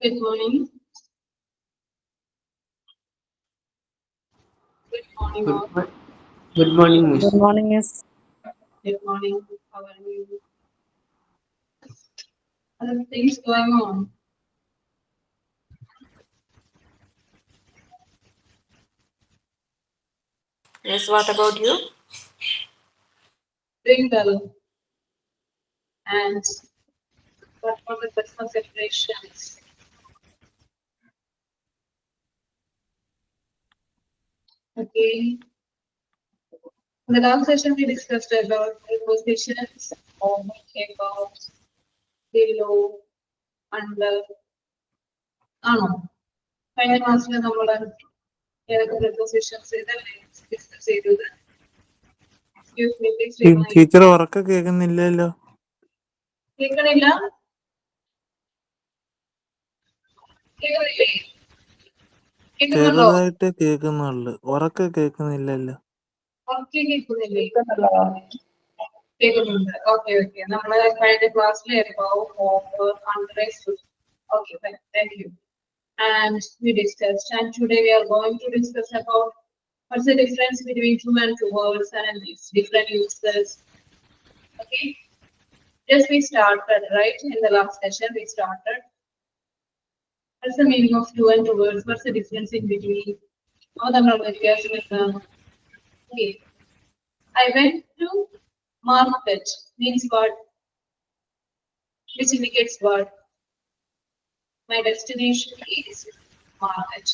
Good morning. Good morning, all. Good morning, Miss. Good morning, Miss. Good morning. How are you? Other things going on? Yes, what about you? Doing well. And what about the Christmas celebrations? Okay. In the last session, we discussed about prepositions, about, below, under. ആണോ കഴിഞ്ഞ ക്ലാസ്സിൽ നമ്മൾ ഏതൊക്കെ prepositions ഇതല്ലേ discuss ചെയ്തത്? Excuse me, please remind. Teacher ഉറക്കെ കേൾക്കുന്നില്ലല്ലോ. കേൾക്കണില്ല? കേൾക്കുന്നില്ലേ? കേൾക്കുന്നുണ്ടോ? ചെറുതായിട്ട് കേൾക്കുന്നുള്ളു, ഉറക്കെ കേൾക്കുന്നില്ലല്ലോ. ഓക്കെ കേൾക്കുന്നില്ലേ? കേൾക്കുന്നുണ്ട്. Okay okay. നമ്മൾ കഴിഞ്ഞ ക്ലാസ്സിൽ okay thank you. And we discussed, and today we are going to discuss about what's the difference between two and two words and its different uses. Okay, just we started, right? In the last session we started. What's the meaning of two and two words? What's the difference in between? Okay, I went to market means what? Which indicates what? My destination is market.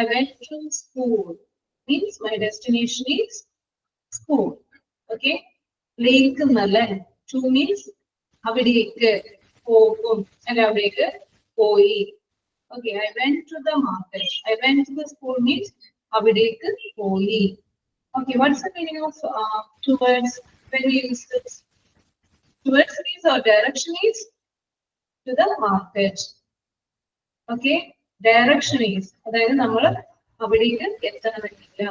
I went to school means my destination is school. Okay. Lake Malan. To means avideke pogum and avideke poi. Okay. I went to the market. I went to the school means avideke poi. Okay. What's the meaning of towards when we use this? Towards means our direction is to the market. Okay, direction is അതായത് നമ്മൾ അവിടേക്ക് എത്തണമെന്നില്ല.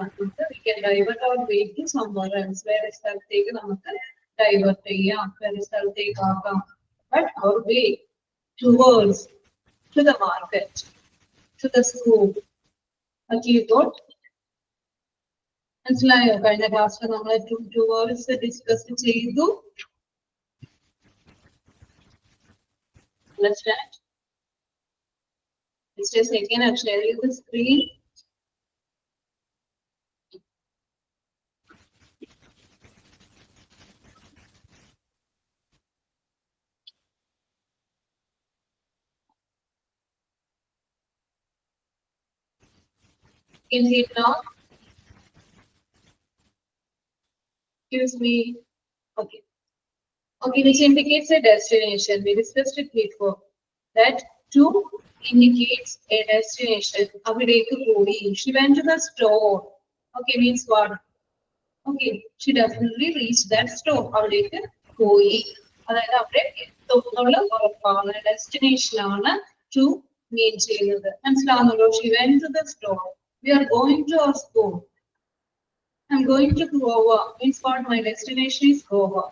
We can divert our way to somewhere else. വേറെ സ്ഥലത്തേക്ക് നമുക്ക് divert ചെയ്യാം, വേറെ സ്ഥലത്തേക്ക് ആക്കാം. But our way towards to the market, to the school. Okay, good. മനസ്സിലായോ? കഴിഞ്ഞ ക്ലാസ്സിൽ നമ്മൾ towards ഡിസ്കസ് ചെയ്തു. Let's start. Just a second, I'll share you the screen. Can you see it now? Excuse me. Okay. Okay, which indicates a destination. We discussed it before. That to indicates a destination. Avidekku poi. She went to the store. Okay, means what? Okay, she definitely reached that store. Avidekku poi. അതായത് അവിടെ എത്തുന്നുള്ള ഉറപ്പാണ്, destination ആണ് to mean ചെയ്യുന്നത്. മനസ്സിലാവുന്നുണ്ടോ? She went to the store. We are going to our school. I'm going to Goa. Means what? My destination is Goa.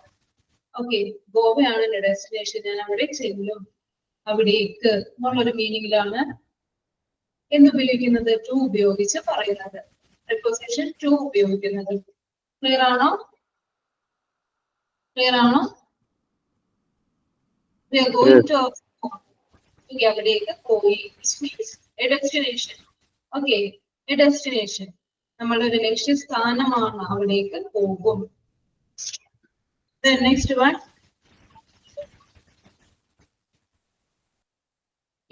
Okay, ഗോവയാണ് എന്റെ destination. ഞാൻ അവിടെ ചെല്ലും, അവിടേക്ക് എന്നുള്ളൊരു മീനിങ്ങിലാണ് എന്ന് ഉപയോഗിക്കുന്നത്, ടു ഉപയോഗിച്ച് പറയുന്നത്. പ്രിപ്പോസിഷൻ ടു ഉപയോഗിക്കുന്നത്. ക്ലിയർ ആണോ? ക്ലിയർ ആണോ? We are going to our school. Okay, അവിടേക്ക് പോയി. Which means a destination. Okay, a destination. നമ്മളുടെ ഒരു ലക്ഷ്യസ്ഥാനമാണ്, അവിടേക്ക് പോകും. The next one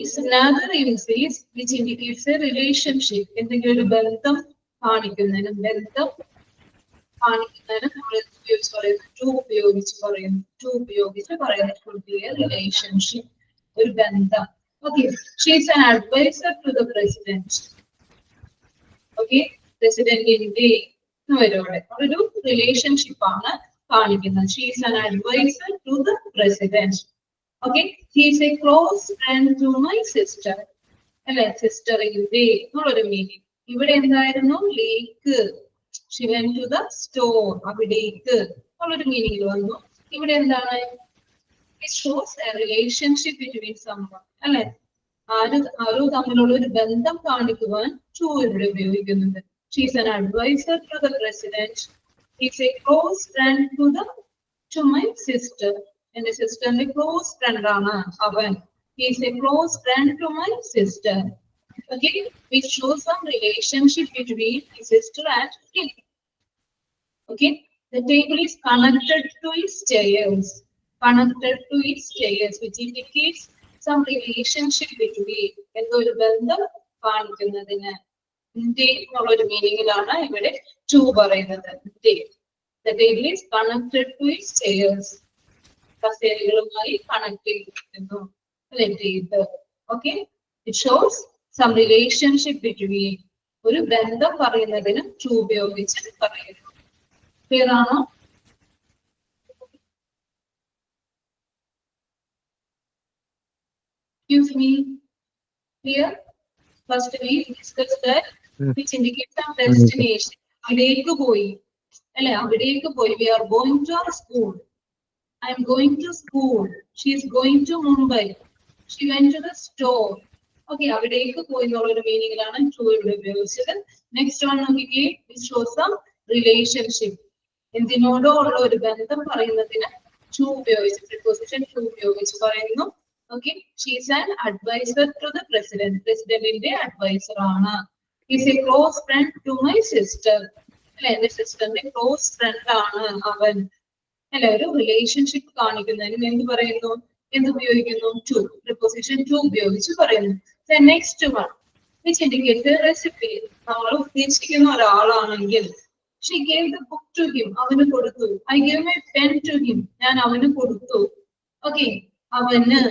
is another emphasis which indicates a relationship. എന്തെങ്കിലും ഒരു ബന്ധം കാണിക്കുന്നതിന്, ബന്ധം കാണിക്കുന്നതിന് നമ്മൾ ഉപയോഗിച്ച് പറയുന്നു, ടു ഉപയോഗിച്ച് പറയുന്നു. ടു ഉപയോഗിച്ച് പറയുന്നത് റിലേഷൻഷിപ്പ്, ഒരു ബന്ധം. Okay, she is an advisor to the president. Okay, പ്രസിഡന്റിന്റെ അവരോട് ഒരു റിലേഷൻഷിപ്പ് ആണ് കാണിക്കുന്നത്. She is an advisor to the president. Okay, he is a close friend to my sister. അല്ലെ, സിസ്റ്ററിന്റെ എന്നുള്ളൊരു മീനിങ്. ഇവിടെ എന്തായിരുന്നു? ലേക്ക്. She went to the store. അവിടേക്ക് എന്നുള്ളൊരു മീനിങ്ങിൽ വന്നു. ഇവിടെ എന്താണ്? It shows a relationship between someone. അല്ലെ, ആരോ തമ്മിലുള്ള ഒരു ബന്ധം കാണിക്കുവാൻ to ഇവിടെ ഉപയോഗിക്കുന്നുണ്ട്. She is an advisor to the president. He is a close friend to my sister. എന്റെ സിസ്റ്ററിന്റെ ക്ലോസ് ഫ്രണ്ട് ആണ് അവൻ. He is a close friend to my sister. Okay, we show some relationship between my sister and him. Okay, the table is connected to its chairs. Connected to its chairs, which indicates some relationship between എന്നൊരു ബന്ധം കാണിക്കുന്നതിന് എന്നുള്ള ഒരു മീനിങ്ങിലാണ് ഇവിടെ to പറയുന്നത്. The table is connected to its chairs. കസേരകളുമായി connect ചെയ്തിരിക്കുന്നു. Okay, it shows some relationship between ഒരു ബന്ധം പറയുന്നതിന് to ഉപയോഗിച്ച് പറയുന്നു. Clear ആണോ? Excuse me. Here, first we discussed that which indicates some destination. അവിടേക്ക് പോയി അല്ലെ, അവിടേക്ക് പോയി. We are going to our school. I am going to school. She is going to Mumbai. She went to the store. Okay, അവിടേക്ക് പോയി എന്നുള്ളൊരു മീനിങ്ങിലാണ് to ഇവിടെ ഉപയോഗിച്ചത്. നെക്സ്റ്റ് വൺ നോക്കിക്കേ, it shows some relationship. എന്തിനോടോ ഉള്ള ഒരു ബന്ധം പറയുന്നതിന് to ഉപയോഗിച്ച് preposition to ഉപയോഗിച്ച് പറയുന്നു. Okay, she is an advisor to the president. പ്രസിഡന്റിന്റെ അഡ്വൈസർ ആണ്. He is a close friend to my sister. അല്ലെ, എന്റെ സിസ്റ്ററിന്റെ ക്ലോസ് ഫ്രണ്ട് ആണ് അവൻ. അല്ലെ, ഒരു റിലേഷൻഷിപ്പ് കാണിക്കുന്നതിന് എന്ത് പറയുന്നു, എന്ത് ഉപയോഗിക്കുന്നു, to. preposition to ഉപയോഗിച്ച് പറയുന്നു. Then next one, which indicates the recipe. നമ്മൾ ഉദ്ദേശിക്കുന്ന ഒരാളാണെങ്കിൽ she gave the book to him. അവന് കൊടുത്തു. I gave my pen to him. ഞാൻ അവന് കൊടുത്തു. Okay, അവന്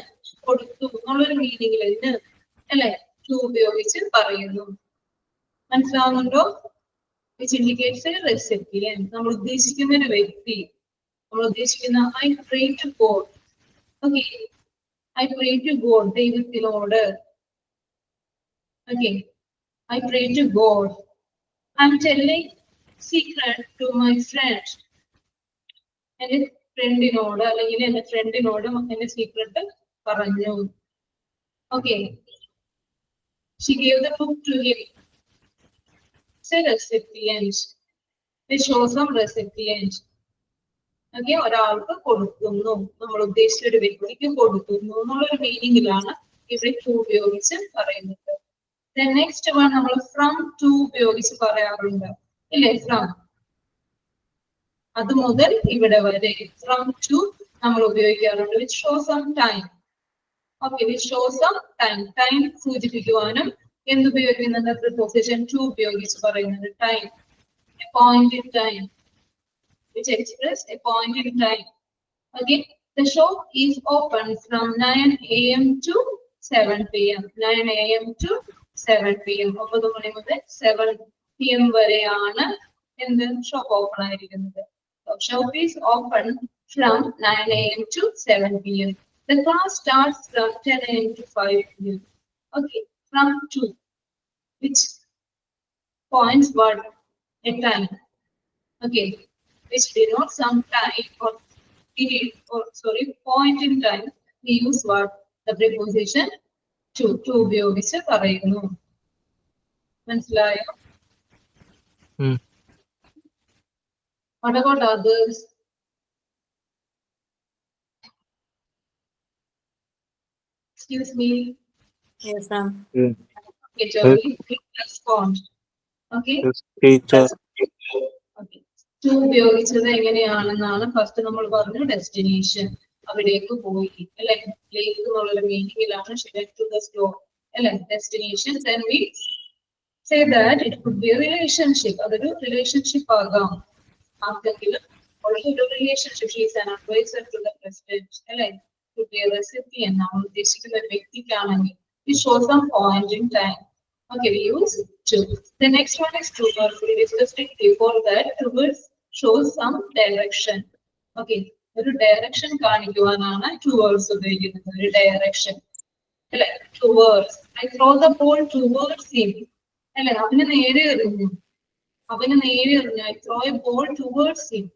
കൊടുത്തു എന്നുള്ളൊരു മീനിങ്ങിൽ അല്ലെ to ഉപയോഗിച്ച് പറയുന്നു. മനസ്സിലാവുന്നുണ്ടോ? which indicates a recipient. നമ്മൾ ഉദ്ദേശിക്കുന്ന ഒരു വ്യക്തി, നമ്മൾ ഉദ്ദേശിക്കുന്ന I pray to God. Okay, I pray to God. ദൈവത്തിനോട്. Okay, I pray to God. I'm telling secret to my friend. എന്റെ ഫ്രണ്ടിനോട് അല്ലെങ്കിൽ എന്റെ ഫ്രണ്ടിനോട് എന്റെ സീക്രട്ട് പറഞ്ഞു. Okay, she gave the book to him. It's a recipient. It shows some recipient. Okay, ഒരാൾക്ക് കൊടുക്കുന്നു, നമ്മൾ ഉദ്ദേശിച്ച ഒരു വ്യക്തിക്ക് കൊടുക്കുന്നു എന്നുള്ളൊരു മീനിങ്ങിലാണ് ഇവിടെ to ഉപയോഗിച്ച് പറയുന്നത്. Then next one നമ്മൾ from to ഉപയോഗിച്ച് പറയാറുണ്ട് ഇല്ലേ, from. അത് മുതൽ ഇവിടെ വരെ from to നമ്മൾ ഉപയോഗിക്കാറുണ്ട്. which shows some time. Okay, which shows some time. Time സൂചിപ്പിക്കുവാനും എന്ത് ഉപയോഗിക്കുന്നുണ്ട്, preposition to ഉപയോഗിച്ച് പറയുന്നത്. time, a point in time, which express a point in time. Okay, the shop is open from 9 a.m. to 7 p.m. 9 a.m. to 7 p.m. 9 മണി മുതൽ 7 p.m. വരെയാണ് എന്ത് shop open ആയിരിക്കുന്നത്. Shop is open from 9 a.m. to 7 p.m. The class starts from 10 a.m. to 5 p.m. Okay, from to, which points what a time. Okay, which denotes some time or period or point in time. We use what, the preposition to ഉപയോഗിച്ച് പറയുന്നു. മനസ്സിലായോ? What about others? Excuse me. Yes, ma'am. Okay, Joey, please respond. Okay. Yes, teacher. Okay. To ഉപയോഗിച്ചത് എങ്ങനെയാണെന്നാണ് first നമ്മൾ പറഞ്ഞു. Destination, അവിടേക്ക് പോയി അല്ലെ, ലേക്ക് എന്നുള്ള മീനിങ്ങിലാണ് she went to the store അല്ലെ, destination. Then we say that it could be a relationship. അതൊരു relationship ആകാം. ആർക്കെങ്കിലും ഉള്ള ഒരു relationship. she is an advisor to the president അല്ലെ, could be a recipient. നമ്മൾ ഉദ്ദേശിക്കുന്ന ഒരു വ്യക്തിക്കാണെങ്കിൽ we show some point in time. Okay, we use to. The next one is towards. We discussed it before that. Towards shows some direction. Okay, ഒരു direction കാണിക്കുവാനാണ് towards ഉപയോഗിക്കുന്നത്. ഒരു direction അല്ലെ, towards. I throw the ball towards him അല്ലെ, അവന് നേരെ എറിഞ്ഞു. I throw a ball towards him,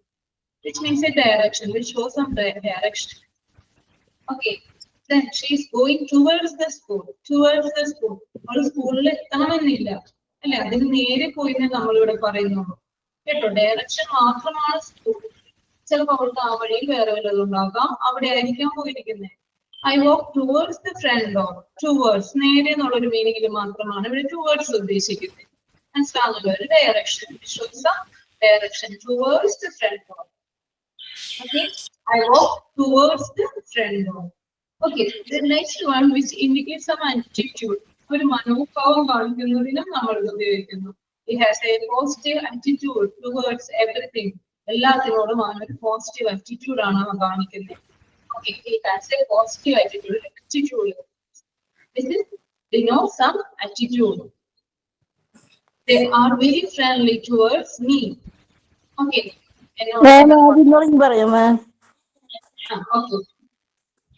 which means a direction, which shows some direction. Okay, Then she is going towards the school. Towards the school. അവൾ സ്കൂളിൽ എത്തണമെന്നില്ല അല്ലെ, അതിന് നേരെ പോയി നമ്മളിവിടെ പറയുന്നുള്ളൂ കേട്ടോ. ഡയറക്ഷൻ മാത്രമാണ് സ്കൂൾ. ചിലപ്പോൾ അവൾക്ക് ആ വഴിയിൽ വേറെ വല്ലതും ഉണ്ടാകാം, അവിടെ ആയിരിക്കാം പോയിരിക്കുന്നത്. I walk towards the front door. Towards നേരെ എന്നുള്ളൊരു മീനിങ്ങിൽ മാത്രമാണ് ഇവിടെ towards ഉദ്ദേശിക്കുന്നത്. മനസ്സിലാവുന്നല്ലോ, ഒരു direction. Shows a direction towards the front door. Okay, I walk towards the front door. Okay, the next one which indicates some attitude. ഒരു മനോഭാവം കാണിക്കുന്നതിനും നമ്മൾ ഉപയോഗിക്കുന്നു. It has a positive attitude towards everything. എല്ലാത്തിനോടും ഒരു positive attitude ആണ് കാണിക്കുന്നത്. Okay, it has a positive attitude. This is denotes some attitude. They are very friendly towards me. Okay. Okay.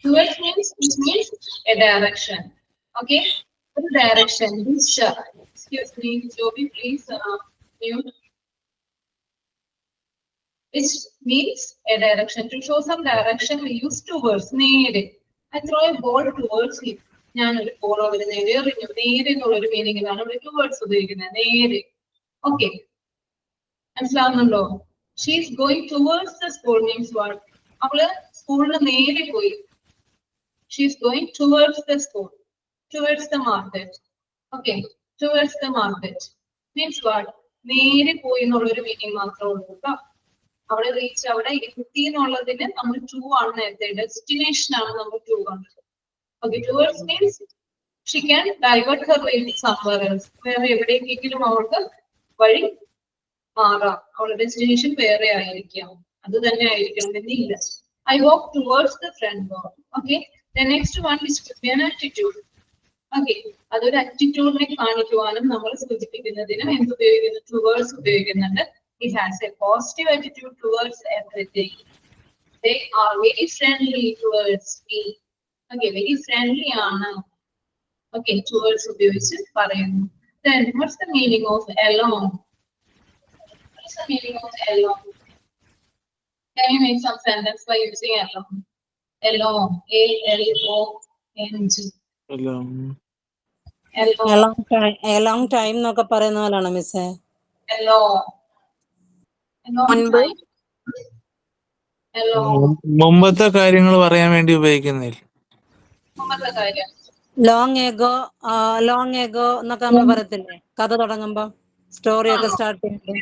Towards means a direction. Okay. A direction. Excuse me, Joby, please mute. Which means a direction. To show some direction, we use towards. നേരെ. I throw a ball towards him. ഞാനൊരു ball അവര് നേരെ എറിഞ്ഞു. നേരെ എന്നുള്ളൊരു മീനിങ്ങിലാണ് ഇവിടെ towards ഉപയോഗിക്കുന്നത്. നേരെ. Okay. മനസ്സിലാവുന്നുണ്ടോ? She is going towards the school means what? അവള് സ്കൂളിന് നേരെ പോയി. She is going towards the school. Towards the market. Okay. Towards the market. Means what? നേരെ പോയി എന്നുള്ളൊരു മീനിങ് മാത്രമേ ഉള്ളൂ കേട്ടോ. അവിടെ റീച്ച് അവിടെ എത്തി എന്നുള്ളതിന് നമ്മൾ ടു ആണ് നേരത്തെ, ഡെസ്റ്റിനേഷൻ ആണ് നമ്മൾ ടു കണ്ടത്. Okay, towards means Xi can divert Har way somewhere else. വേറെ എവിടേക്കെങ്കിലും അവൾക്ക് വഴി മാറാം, അവളുടെ ഡെസ്റ്റിനേഷൻ വേറെ ആയിരിക്കാം, അത് തന്നെ ആയിരിക്കണം എന്നില്ല. I walk towards the front door. Okay, the next one is to be an attitude. Okay, അതൊരു ആറ്റിറ്റ്യൂഡിനെ കാണിക്കുവാനും നമ്മൾ സൂചിപ്പിക്കുന്നതിനും എന്ത് ഉപയോഗിക്കുന്നു? ടുവേർഡ്സ് ഉപയോഗിക്കുന്നുണ്ട്. It has a positive attitude towards everything. They are very friendly towards me. Okay, very friendly ആണ്. Okay, towards ഉപയോഗിച്ച് പറയുന്നു. Then what's the meaning of along? What's the meaning of along? Can you make some sentence by using along? Along, A-L-O-N-G. Along. Along time എന്നൊക്കെ പറയുന്ന പോലെയാണ് മിസ്സേ. Along. മുമ്പത്തെ കാര്യങ്ങൾ പറയാൻ വേണ്ടി ഉപയോഗിക്കുന്നില്ല. ലോങ് എഗോ എന്നൊക്കെ നമ്മൾ പറയത്തില്ലേ കഥ തുടങ്ങുമ്പോ, സ്റ്റോറി ഒക്കെ സ്റ്റാർട്ട് ചെയ്യുമ്പോൾ.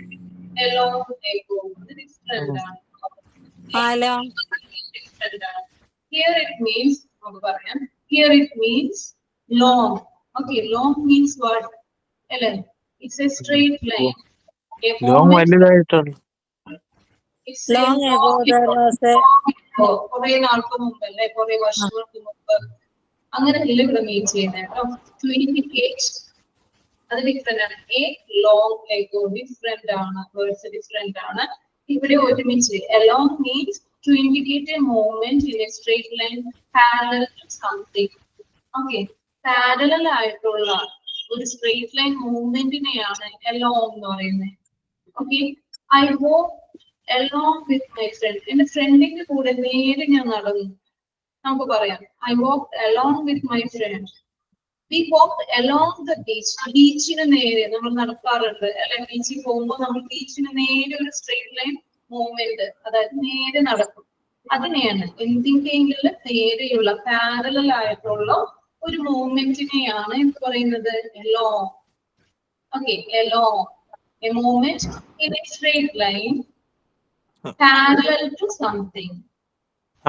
Here it means long. Okay, long means what? Ellen, it's a straight line. Long വലുതായിട്ടുണ്ട്. Long ago there was a കുറെ നാൾക്ക് മുമ്പല്ലേ, കുറെ വർഷങ്ങൾക്ക് മുമ്പ് അങ്ങനെ അല്ല ഇവിടെ മീൻ ചെയ്യുന്നത്. ടു ഇൻഡിക്കേറ്റ് അത് ഡിഫറെന്റ് ആണ്. എ ലോങ് എഗോ ഡിഫറെന്റ് ആണ്, വേർഡ്സ് ഡിഫറെന്റ് ആണ്. ഇവിടെ ഒരുമിച്ച് along means to indicate a movement in a straight line parallel to something. Okay, parallel ആയിട്ടുള്ള ഒരു സ്ട്രെയിറ്റ് ലൈൻ മൂവ്മെന്റിനെയാണ് along എന്ന് പറയുന്നത്. Okay, I walk along with my friend. എന്റെ ഫ്രണ്ടിന്റെ കൂടെ നേരെ ഞാൻ നടന്നു. നമുക്ക് പറയാം I walked along with my friend. We walked along the beach. ബീച്ചിന് നേരെ നമ്മൾ നടക്കാറുണ്ട് അല്ലെ, ബീച്ചിൽ പോകുമ്പോൾ നമ്മൾ ബീച്ചിന് നേരെ ഒരു സ്ട്രെയിറ്റ് ലൈൻ മൂവ്മെന്റ്, അതായത് നേരെ നടക്കും. അതിനെയാണ് എന്തിന്റെയെങ്കിലും നേരെയുള്ള പാരലൽ ആയിട്ടുള്ള ഒരു മൂവ്മെന്റിനെയാണ് എന്ത് പറയുന്നത്? along. Okay, along, a movement in a straight line parallel to something.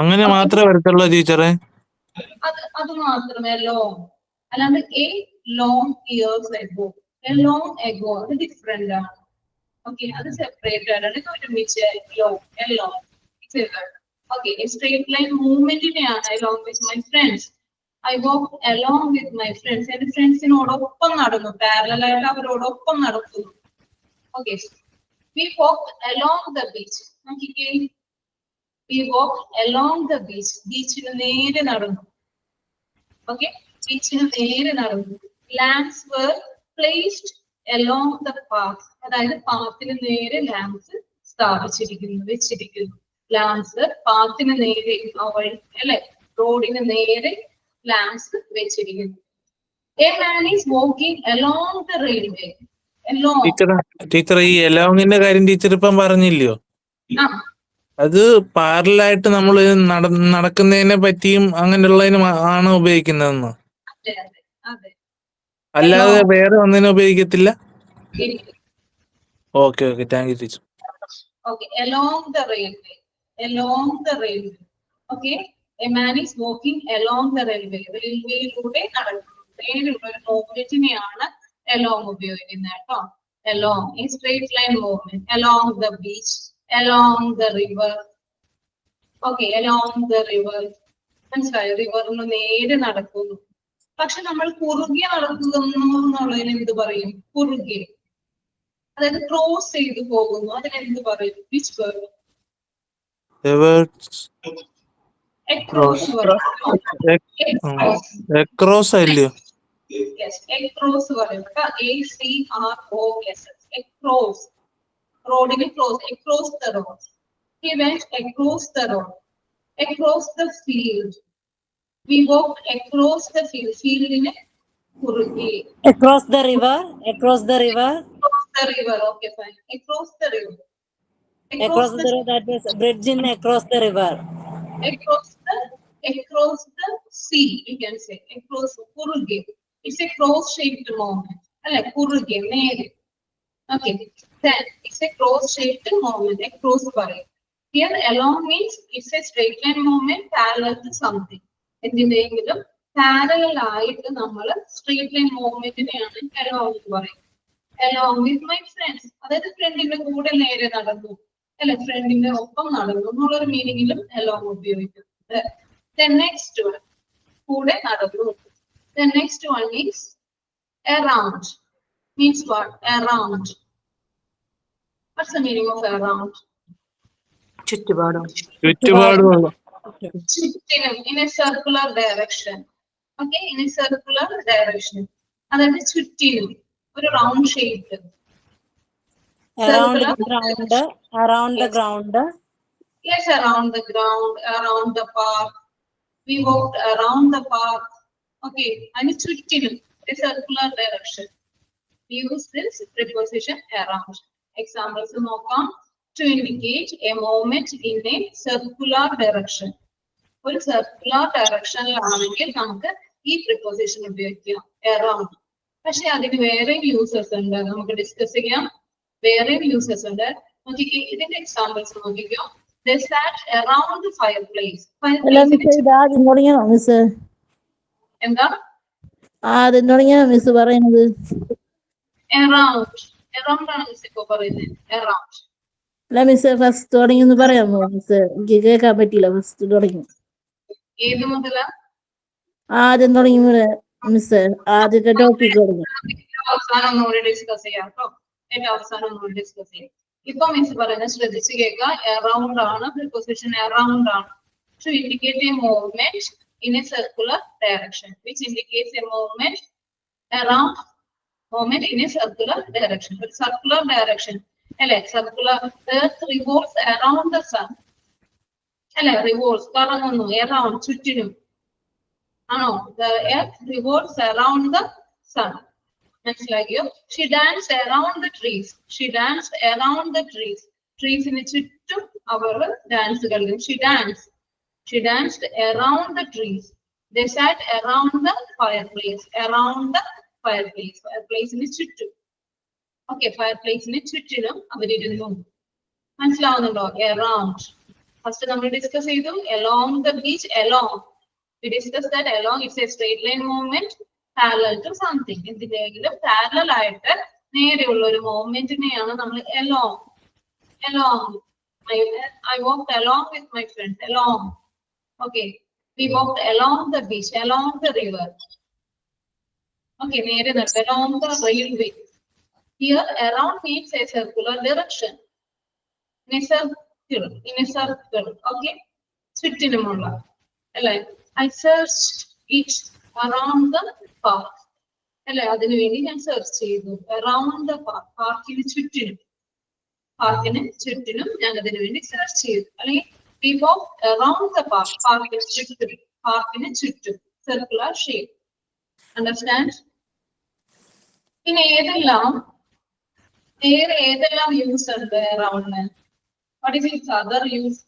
അങ്ങനെ മാത്രമേ വരത്തുള്ളൂ ടീച്ചറെ? അത് മാത്രമേ long. അല്ലാണ്ട് a long years ago, a long ago അത് ഡിഫറെന്റ് ആണ്. ഓക്കെ, അത് സെപ്പറേറ്റ് ആണ്. ഇത് ഒരുമിച്ച് long. Okay, a straight line മൂവ്മെന്റിനെയാണ് along with my friends. I walked along with my friends. എന്റെ ഫ്രണ്ട്സിനോടൊപ്പം നടന്നു, പാരലൽ ആയിട്ട് അവരോടൊപ്പം നടക്കുന്നു. Okay, we walked along the beach. നോക്കിക്കേ, we walked along the beach. ബീച്ചിന് നേരെ നടന്നു. Okay, ബീച്ചിന് നേരെ നടന്നു. Lamps were placed along the path. അതായത് പാത്തിന് നേരെ ലാംപ്സ് സ്ഥാപിച്ചിരിക്കുന്നു, വെച്ചിരിക്കുന്നു. ലാംപ്സ് പാത്തിന് നേരെ ആ വഴി അല്ലെ, റോഡിന് നേരെ ലാംപ്സ് വെച്ചിരിക്കുന്നു. A man is walking along the railway. Along. Teacher ഈ എലോങ്ങിന്റെ കാര്യം ടീച്ചർ ഇപ്പം പറഞ്ഞില്ലയോ? ആ, അത് പാരലായിട്ട് നമ്മൾ നടക്കുന്നതിനെ പറ്റിയും അങ്ങനെയുള്ളതിനും ആണ് ഉപയോഗിക്കുന്നതെന്ന്, അതെ അതെ അതെ. അല്ലാതെ വേറെ ഒന്നിനും ഉപയോഗിക്കത്തില്ല. ശരി. Okay okay, thank you teacher. Okay, along the railway. Along the railway. Okay, a man is walking along the railway. റെയിൽവേയിലൂടെ നടക്കുന്നു. നേരെയുള്ള ഒരു മൂവ്മെന്റിനെയാണ് along ഉപയോഗിക്കുന്നത് കേട്ടോ. Along in straight line movement. Along the beach. Along the river. Okay, along the river. മനസ്സിലായോ? റിവറിന് നേരെ നടക്കുന്നു. പക്ഷെ നമ്മൾ കുറുകെ നടക്കുന്നു എന്നുള്ളതിന് എന്ത് പറയും? കുറുകെ, അതായത് ക്രോസ് ചെയ്ത് പോകുന്നു, അതിനെന്ത് പറയും? Which word? എക്രോസ് അല്ലയോ? എക്രോസ് പറയും. ACROS. എക്രോസ്. റോഡിന് cross. Across the road. He went across the road. Across the field. We walked across the field. Fieldine കുറുകെ. Across the river. Across the river. Across the river. Okay, fine. Across the river. Across the river. That is bridge in across the river. Across the sea, you can say. Across കുറുകെ. It's a cross-shaped movement. അല്ലെ? കുറുകെ, നേരെ. Okay. Then it's a cross-shaped movement. Across പറയും. Here along means it's a straight line movement parallel to something. എന്തിനെങ്കിലും parallel ആയിട്ട് നമ്മൾ straight line മൂവ്മെന്റിനെയാണ് along എന്ന് പറയും. Along with my friends, അതായത് ഫ്രണ്ടിന്റെ കൂടെ നേരെ നടന്നു, അല്ലെ ഫ്രണ്ടിന്റെ ഒപ്പം നടന്നു എന്നുള്ളൊരു മീനിങ്ങിലും along ഉപയോഗിക്കും. The next one, കൂടെ നടന്നു. The next one is around. Means what? Around. What's the meaning of around? ചുറ്റുപാടും. ചുറ്റുപാടുമുള്ള. ചുറ്റിനും, in a circular direction. Okay, in a circular direction. അതായത് ചുറ്റിനും, ഒരു round shape. Around the ground. Around the ground. Yes, around the ground, around the park. We walked around the park. Okay, and ചുറ്റിനും, a circular direction. We use this preposition around. Examples നോക്കാം. To indicate a movement in a circular direction. ഒരു circular ഡയറക്ഷനിലാണെങ്കിൽ നമുക്ക് ഈ preposition ഉപയോഗിക്കാം, around. പക്ഷെ അതിന് വേറെ uses ഉണ്ട്, നമുക്ക് ഡിസ്കസ് ചെയ്യാം. വേറെ യൂസസ് ഉണ്ട്. നോക്കിക്കേ, ഇതിന്റെ എക്സാമ്പിൾസ് നോക്കിക്കോ. They sat around the fireplace. ആദ്യം തുടങ്ങിയാണോ മിസ്? എന്താ ആദ്യം തുടങ്ങിയാണോ മിസ് പറയുന്നത്? around. Around ആണ് മിസ് ഇപ്പൊ പറയുന്നത്. around. അല്ല മിസ്, ഫസ്റ്റ് തുടങ്ങിയെന്ന് പറയാമോ മിസ്? എനിക്ക് കേൾക്കാൻ പറ്റിയില്ല. ഫസ്റ്റ് തുടങ്ങി. ഏത് മുതലാ? ആദ്യം തുടങ്ങി മിസ്. ആദ്യത്തെ ടോപ്പിക് തുടങ്ങി. അവസാനം ഒന്നുകൂടി ഡിസ്കസ് ചെയ്യാം കേട്ടോ. ഏറ്റവും അവസാനം ഒന്നുകൂടി ഡിസ്കസ് ചെയ്യാം. ഇപ്പൊ മിസ് പറയുന്നത് ശ്രദ്ധിച്ച് കേൾക്കുക. around ആണ് പ്രിപ്പോസിഷൻ. around ആണ് to indicate a movement in a circular direction, which indicates a movement around movement in a circular direction. ഒരു circular direction അല്ലെ? circular. Earth revolves around the sun. അല്ലെ? revolves, കറങ്ങുന്നു. around, ചുറ്റിനും ആണോ? The earth revolves around the sun. മനസ്സിലാക്കിയോ? She danced around the trees. She danced around the trees. ട്രീസിന് ചുറ്റും അവർ dance കളിക്കും. She danced. She danced around the trees. They sat around the fireplace. Around the fireplace. Fireplaceന് ചുറ്റും. Okay, fireplaceന് ചുറ്റിനും അവരിരുന്നു. മനസ്സിലാവുന്നുണ്ടോ? around. First നമ്മൾ discuss ചെയ്തു along the beach. along. We discussed that along it's a straight line movement parallel to something. എന്തിനെങ്കിലും parallel ആയിട്ട് നേരെയുള്ള ഒരു മൂവ്മെന്റിനെയാണ് നമ്മൾ along. along. I walked along with my friends. along. Okay. We walked along the beach, along the river. Okay, നേരെ നടന്നു. along the railway. Here around means a circular direction. In a circle. In a circle. Okay. ചുറ്റിനുമുള്ള. അല്ലേ? I searched it around the park. അല്ലെ? അതിനുവേണ്ടി ഞാൻ search ചെയ്തു. around the park. പാർക്കിന് ചുറ്റിനും. പാർക്കിന് ചുറ്റിനും ഞാൻ അതിനു വേണ്ടി സെർച്ച് ചെയ്തു. അല്ലെങ്കിൽ we walked around the park. പാർക്കിന് ചുറ്റിനും. ഹാർട്ടിന് ചുറ്റും സർക്കുലർ ഷേപ്പ്. അണ്ടർസ്റ്റാൻഡ്? പിന്നെ വേറെ ഏതെല്ലാം യൂസ് ഉണ്ട് around? What is it's other use?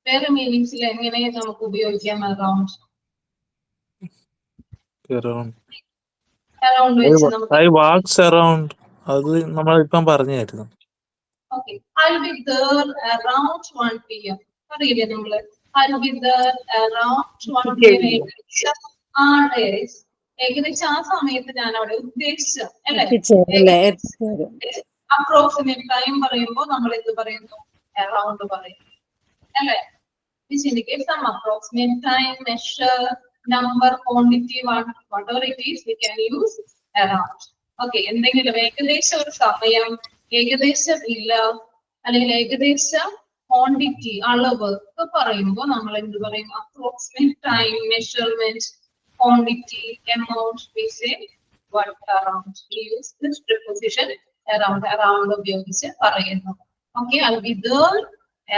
വേറെ മീനിങ്സിൽ എങ്ങനെ നമുക്ക് ഉപയോഗിക്കാം അറൗണ്ട്? അറൗണ്ട് വെച്ച് നമുക്ക് ഐ വാക്സ് അറൗണ്ട്, അത് നമ്മളിപ്പം പറഞ്ഞായിരുന്നു. Okay, I'll be there around 1 p.m. അറിയില്ലേ നമ്മള് I'll be there around 1 p.m. ഏകദേശം ആ സമയത്ത് ഞാൻ അവിടെ ഉദ്ദേശിച്ച എത്തിച്ചേരും. അപ്രോക്സിമേറ്റ് ടൈം പറയുമ്പോൾ നമ്മൾ എന്ത് പറയുന്നു? അറൗണ്ട് പറയും അല്ലെ? Which indicates some approximate time, measure, number, quantity, whatever it is, we can use around. Okay, എന്തെങ്കിലും ഏകദേശം ഒരു സമയം, ഏകദേശം ഇല്ല, അല്ലെങ്കിൽ ഏകദേശം ക്വാണ്ടിറ്റി അളവ് ഒക്കെ പറയുമ്പോൾ നമ്മൾ എന്ത് പറയും? Approximate time, measurement, quantity, amount, we say what around. We use this preposition around ഉപയോഗിച്ച് പറയുന്നു. Okay, I'll be there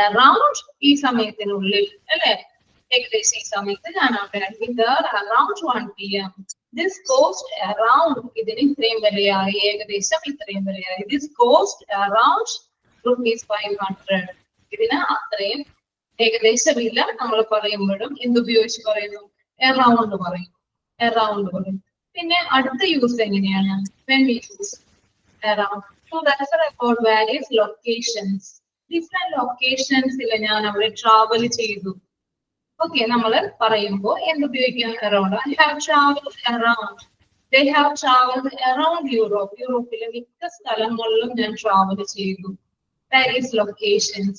around ഈ സമയത്തിനുള്ളിൽ അല്ലെ? ഏകദേശം ഈ സമയത്ത് ഞാൻ അവിടെ I'll be there around 1 p.m. This cost around ഇതിന് ഇത്രയും വിലയായി, ഏകദേശം ഇത്രയും വിലയായി. This cost around ₹500. ഇതിന് അത്രയും ഏകദേശ വില നമ്മൾ പറയുമ്പോഴും എന്തുപയോഗിച്ച് പറയുന്നു? അറൗണ്ട് പറയും. പിന്നെ അടുത്ത യൂസ് എങ്ങനെയാണ്? When we use around to refer about various locations. Different ലൊക്കേഷൻസിൽ ഞാൻ അവിടെ ട്രാവൽ ചെയ്തു. ഓക്കെ, നമ്മൾ പറയുമ്പോൾ എന്തുപയോഗിക്കാം? Around. I have traveled around. They have traveled around Europe. യൂറോപ്പിലെ മിക്ക സ്ഥലങ്ങളിലും ഞാൻ ട്രാവൽ ചെയ്തു. Various locations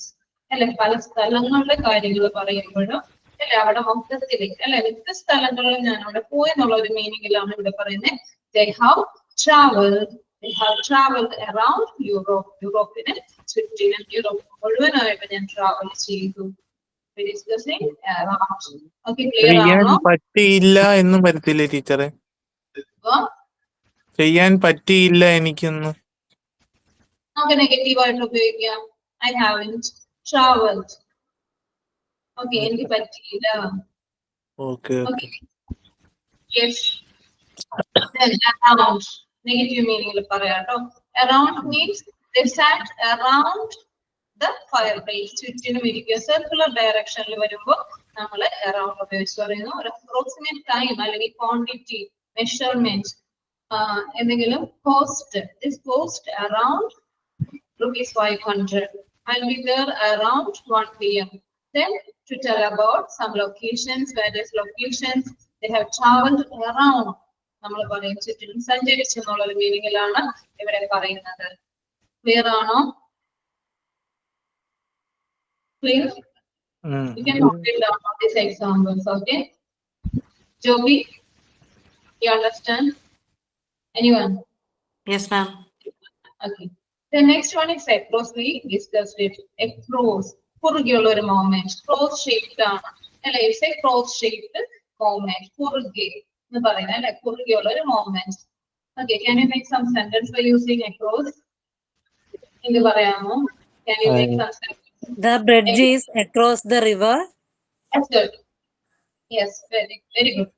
അല്ലെ? പല സ്ഥലങ്ങളുടെ കാര്യങ്ങൾ പറയുമ്പോഴും അല്ലെ അവിടെ മൊത്തത്തിൽ അല്ലെ മിക്ക സ്ഥലങ്ങളിലും ഞാൻ അവിടെ പോയി എന്നുള്ള ഒരു മീനിങ്ങിലാണ് ഇവിടെ പറയുന്നത്. They have traveled around Europe. യൂറോപ്പിന് ചുറ്റിനും യൂറോപ്പ് മുഴുവനായിട്ട് ഞാൻ ട്രാവൽ ചെയ്തു. ചെയ്യാൻ പറ്റിയില്ല എന്നും വരത്തില്ലേ ടീച്ചറെ? ചെയ്യാൻ പറ്റിയില്ല എനിക്കൊന്ന് നമുക്ക് നെഗറ്റീവ് ആയിട്ട് ഉപയോഗിക്കാം. I haven't traveled. ഓക്കെ, എനിക്ക് പറ്റിയില്ല. Okay. Yes. Then around negative മീനിങ്ങിൽ പറയാട്ടോ. Around means they sat around the fireplace. ചുറ്റിനും ഇരിക്കുക. സർക്കുലർ ഡയറക്ഷനിൽ വരുമ്പോൾ നമ്മൾ അറൗണ്ട് ഉപയോഗിച്ച് പറയുന്നു. ഒരു അപ്രോക്സിമേറ്റ് ടൈം അല്ലെങ്കിൽ ക്വാണ്ടിറ്റി, മെഷർമെന്റ്, എന്തെങ്കിലും cost. This cost around ₹500. I'll be there around 1 p.m. Then to tell about some locations, various locations they have traveled around. നമ്മൾ പറയും ചുറ്റിനും സഞ്ചരിച്ചു എന്നുള്ള ഒരു മീനിങ്ങിലാണ് ഇവിടെ പറയുന്നത്. ക്ലിയർ ആണോ? Clear? You can note it down on these examples, okay? Joby, you understand? Anyone? Yes, ma'am. Okay. The next one is across. We discussed it. Across. കുറുകെയുള്ള ഒരു മൂവ്മെന്റ്. ക്രോസ് ഷേപ്ഡ് ആണ് അല്ലെ? It's A cross shaped movement. കുറുകെ എന്ന് പറയുന്നത് അല്ലെ? കുറുകെയുള്ള ഒരു movement. Okay, can you make some sentence by using across? എന്ത് പറയാമോ? Can you make some sentence? The bridge is across the river. That's good. Yes, very good.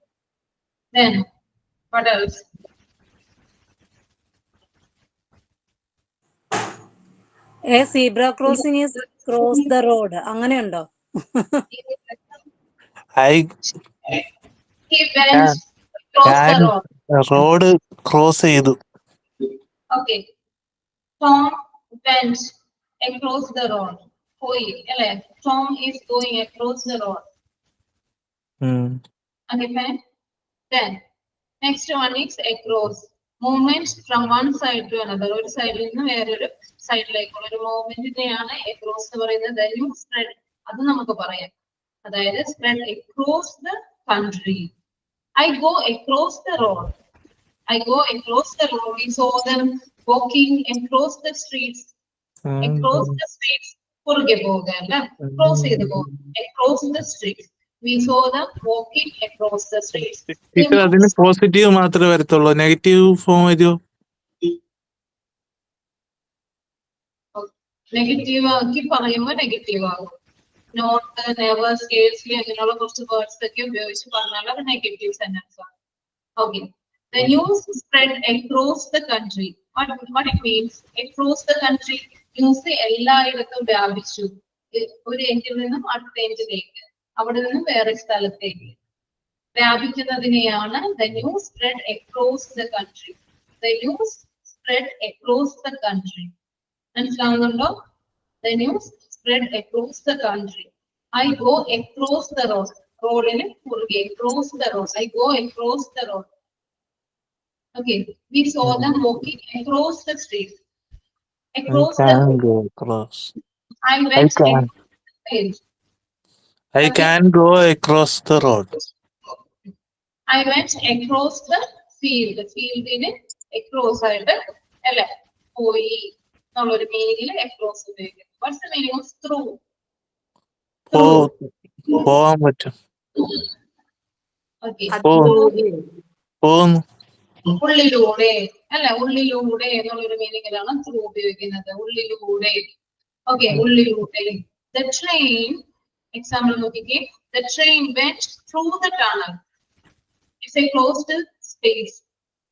Then, what else? A zebra crossing is cross the road. അങ്ങനെയുണ്ടോ? He went across the road. Road cross ചെയ്തു. Okay. Tom went across the road. പോയി അല്ലെ? Tom is going across the road. Okay, fine. Then, next one is across. Movement from one side to another. ഒരു സൈഡിൽ നിന്ന് വേറൊരു സൈഡിലേക്കുള്ള ഒരു മൂവ്മെന്റിനെയാണ് across എന്ന് പറയുന്നത്. Then you spread. അത് നമുക്ക് പറയാം. അതായത് spread across the country. I go across the road. We saw them walking across the streets. Across the streets. കുറുകെ പോകുക അല്ല? ക്രോസ് ചെയ്ത് പോകും. Across the streets. We saw them walking across the streets. Teacher അതിന് positive മാത്രമേ വരത്തുള്ളൂ, negative form വരുമോ? Negative ആക്കി പറയുമ്പോൾ നെഗറ്റീവ് ആകും. നോട്ട്, നെവർ, സ്കേഴ്സ്ലി അങ്ങനെയുള്ള കുറച്ച് വേർഡ്സ് ഒക്കെ ഉപയോഗിച്ച് പറഞ്ഞാൽ അത് നെഗറ്റീവ് സെന്റൻസ് ആണ്. Okay. The news spread across the country. What it means? Across the country. News എല്ലായിടത്തും വ്യാപിച്ചു. ഒരു എൻഡിൽ നിന്നും അടുത്ത എൻഡിലേക്ക്, അവിടെ നിന്നും വേറെ സ്ഥലത്തേക്ക് വ്യാപിക്കുന്നതിനെയാണ് the news spread across the country. The news spread across the country. മനസ്സിലാവുന്നുണ്ടോ? The news spread across the country. I go across the road. റോഡിന് കുറുകെ, across the road. I go across the road. Okay. We saw them walking across the street. Across the road. go across. I went can. across the field. I can go across the road. I went across the field. ഫീൽഡിന് across ആയിട്ട് അല്ലെ പോയി എന്നുള്ളൊരു മീനിങ്ങിൽ across ഉപയോഗിക്കും. What's the meaning of through? പോവാൻ പറ്റും. Okay. പോകുന്നു. ഉള്ളിലൂടെ അല്ലെ, ഉള്ളിലൂടെ എന്നുള്ളൊരു മീനിങ്ങിലാണ് ത്രൂ ഉപയോഗിക്കുന്നത്. ഉള്ളിലൂടെ. ഓക്കെ, ഉള്ളിലൂടെ. The train, എക്സാമ്പിൾ നോക്കിക്കേ. The train went through the tunnel. It's a closed space.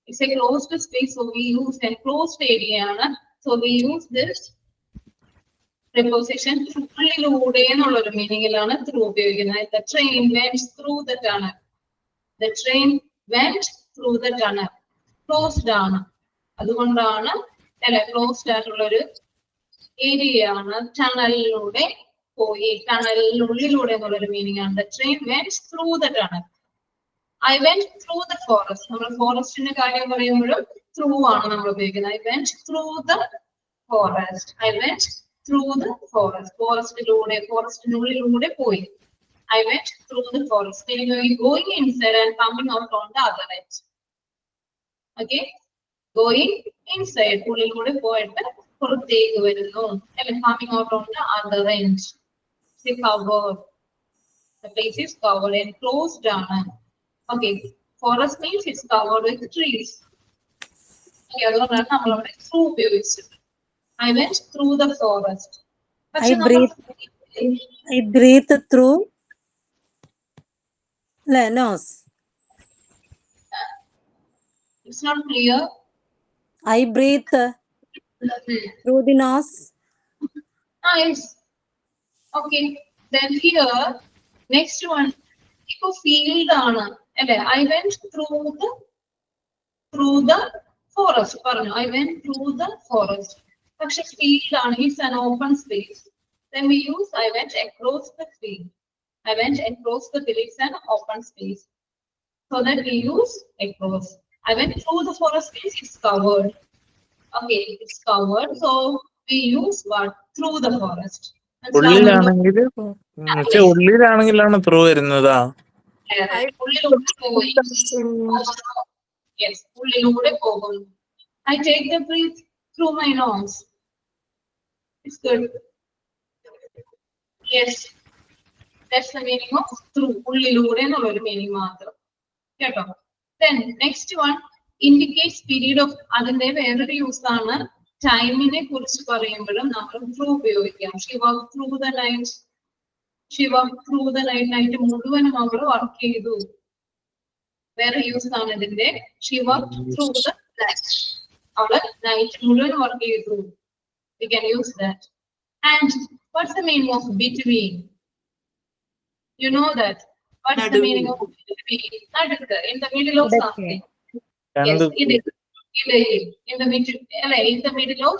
It's a closed space, so we use enclosed area ആണ്. So we use this preposition ഉള്ളിലൂടെ എന്നുള്ളൊരു മീനിങ്ങിലാണ് ത്രൂ ഉപയോഗിക്കുന്നത്. The train went through the tunnel. The train went through the tunnel. Closed ആണ്, അതുകൊണ്ടാണ് അല്ലെ closed ആയിട്ടുള്ള ഒരു area ആണ്. ടണലിലൂടെ പോയി, ടണലിനുള്ളിലൂടെ എന്നുള്ളൊരു മീനിങ് ആണ്. The train went through the tunnel. I went through the forest. നമ്മൾ ഫോറസ്റ്റിന്റെ കാര്യം പറയുമ്പോഴും ത്രൂ ആണ് നമ്മൾ ഉപയോഗിക്കുന്നത്. I went through the forest. I went through the forest. ഫോറസ്റ്റിലൂടെ, ഫോറസ്റ്റിനുള്ളിലൂടെ പോയി. I went through the forest. Meaning going inside and coming out on the other end. Okay, going inside, ഉള്ളിലൂടെ പോയിട്ട് പുറത്തേക്ക് വരുന്നു. And coming out on the other end. See, covered. The place is covered and closed down. Okay, forest means it's covered with trees. Okay, അതുകൊണ്ടാണ് നമ്മൾ അവിടെ through ഉപയോഗിച്ചത്. I went through the forest. I breathe through nose. It's not clear. I breathe through the nose. Nice. Okay, then here, next one, ഇപ്പൊ field ആണ് അല്ലെ. I went through the forest പറഞ്ഞു. I went through the forest. പക്ഷെ field ആണ്, it's an open space. Then we use I went across the field. I went across the field, it's an open space. So that we use across. I went through the forest space, it's covered. Okay, it's covered. So we use what? Through the forest. ഉള്ളിലാണെങ്കിലാണ് through വരുന്നതാ. Yes, ഉള്ളിലൂടെ പോകുന്നു. I take the breath through my nose. It's good. Yes, that's the meaning of through. ഉള്ളിലൂടെ എന്നുള്ളൊരു meaning മാത്രം കേട്ടോ. Then next one indicates period of. അതിന്റെ വേറൊരു യൂസ് ആണ്. ടൈമിനെ കുറിച്ച് പറയുമ്പോഴും നമ്മൾ ത്രൂ ഉപയോഗിക്കാം. She worked through the night. She worked through the night. Night മുഴുവനും അവൾ വർക്ക് ചെയ്തു. വേറെ യൂസ് ആണ് ഇതിന്റെ. She worked through the night. അവള് നൈറ്റ് മുഴുവൻ വർക്ക് ചെയ്തു. We can use that. And what's the meaning of between? You know that. What's the meaning of between? നടുക്ക്, in the middle of something. Yes, in the middle of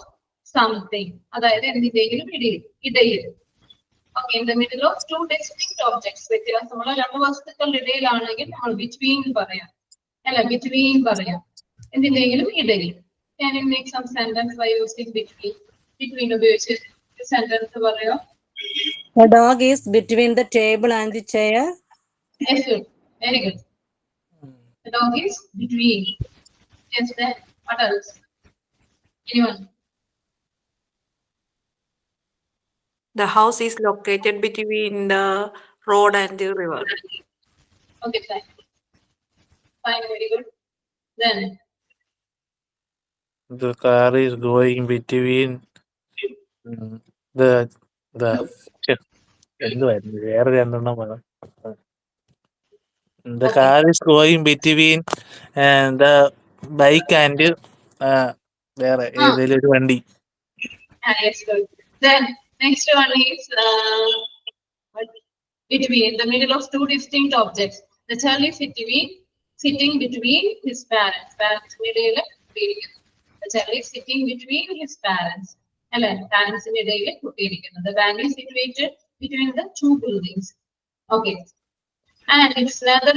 something. അതായത് എന്തിന്റെങ്കിലും ഇടയിൽ. Okay, in the middle of two distinct objects. വ്യത്യാസമുള്ള രണ്ട് വസ്തുക്കളുടെ ഇടയിലാണെങ്കിൽ നമ്മൾ between പറയാം അല്ല, between പറയാം. എന്തിന്റെങ്കിലും ഇടയിൽ. Can you make some sentence by using between? Between ഉപയോഗിച്ച് sentence പറയാം. The dog is between the table and the chair. Yes, good. Very good. The dog is between. Yes, then what else? Anyone? The house is located between the road and the river. Okay, fine. Fine, very good. Then The car is going between the എന്തുവായിരുന്നു വേറെ രണ്ടെണ്ണം വേണം. The Okay. car is going between the bike and വേറെ ഏതെങ്കിലും ഒരു വണ്ടി. Yes, good. Then next one is what? Between the middle of two distinct objects. The child is sitting between his parents. Parents middle. The child is sitting between his parents. Parents middle. The van is situated between the two buildings. Okay. And its neither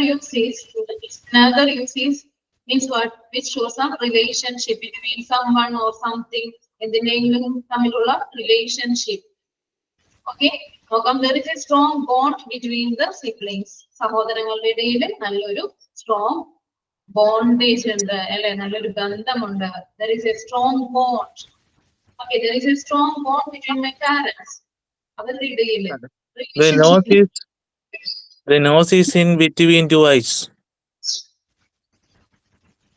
uses means what? Which shows some relationship between someone or something in the name relationship. Okay. There is a strong bond between the siblings. സഹോദരങ്ങളുടെ ഇടയിൽ നല്ലൊരു strong bondage ഉണ്ട് അല്ലെ, നല്ലൊരു ബന്ധമുണ്ട്. There is a strong bond. Okay, there is a strong bond between my parents. അവരുടെ ഇടയിൽ The nose is in between two eyes.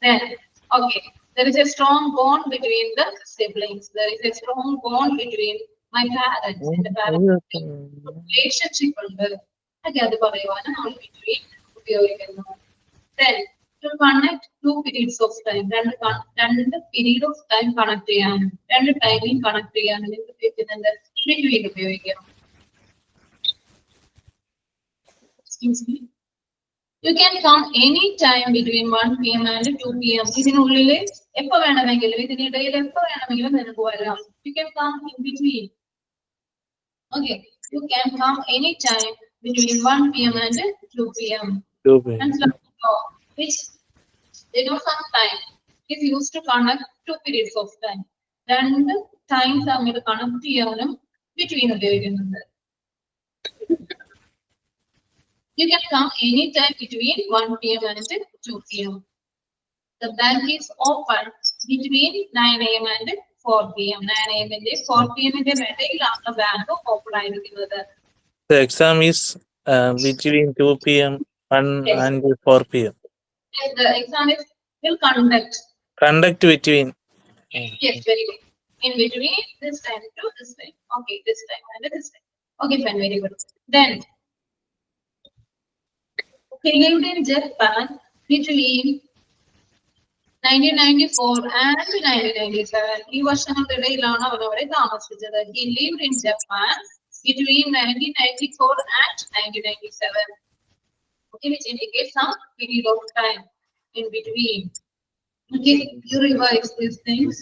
Then, okay, there is a strong bond between the siblings. There is a strong bond between my parents and the parents. Relationship ഉണ്ട്. Okay, അത് പറയുവാനും നമ്മൾ between ഉപയോഗിക്കുന്നു. Then, to connect two periods of time. രണ്ട് period of time connect ചെയ്യാനും രണ്ട് timing connect ചെയ്യാനും എന്ത് ഉപയോഗിക്കുന്നുണ്ട്? Between ഉപയോഗിക്കാം. Excuse me. You can come any time between 1 p.m. and 2 p.m. ഇതിനുള്ളിൽ എപ്പോ വേണമെങ്കിലും ഇതിനിടയിൽ എപ്പോ വേണമെങ്കിലും നിനക്ക് വരാം. You can come in between. Okay, you can come any time between 1 p.m. and 2 p.m. And which they know some time is used to connect two periods of time. രണ്ട് times തമ്മിൽ കണക്ട് ചെയ്യാനും between ഉപയോഗിക്കുന്നുണ്ട്. You can come anytime between 1 p.m. and 2 p.m. The bank is open between 9 a.m. and 4 p.m. 9 a.m. and 4 p.m. in the bank open. The exam is between 2 p.m. and 4 p.m. Yes, the exam is will conduct. Conduct between. Yes, very good. In between this time to this time. Okay, this time and this time. Okay, fine, very good. Then he lived in Japan between 1994 and 1997. ഈ വർഷങ്ങളുടെ ഇടയിലാണ് അവൻ അവിടെ താമസിച്ചത്. He lived in Japan between 1994 and 1997. Okay, which indicates some period of time in between. Okay, you revise these things.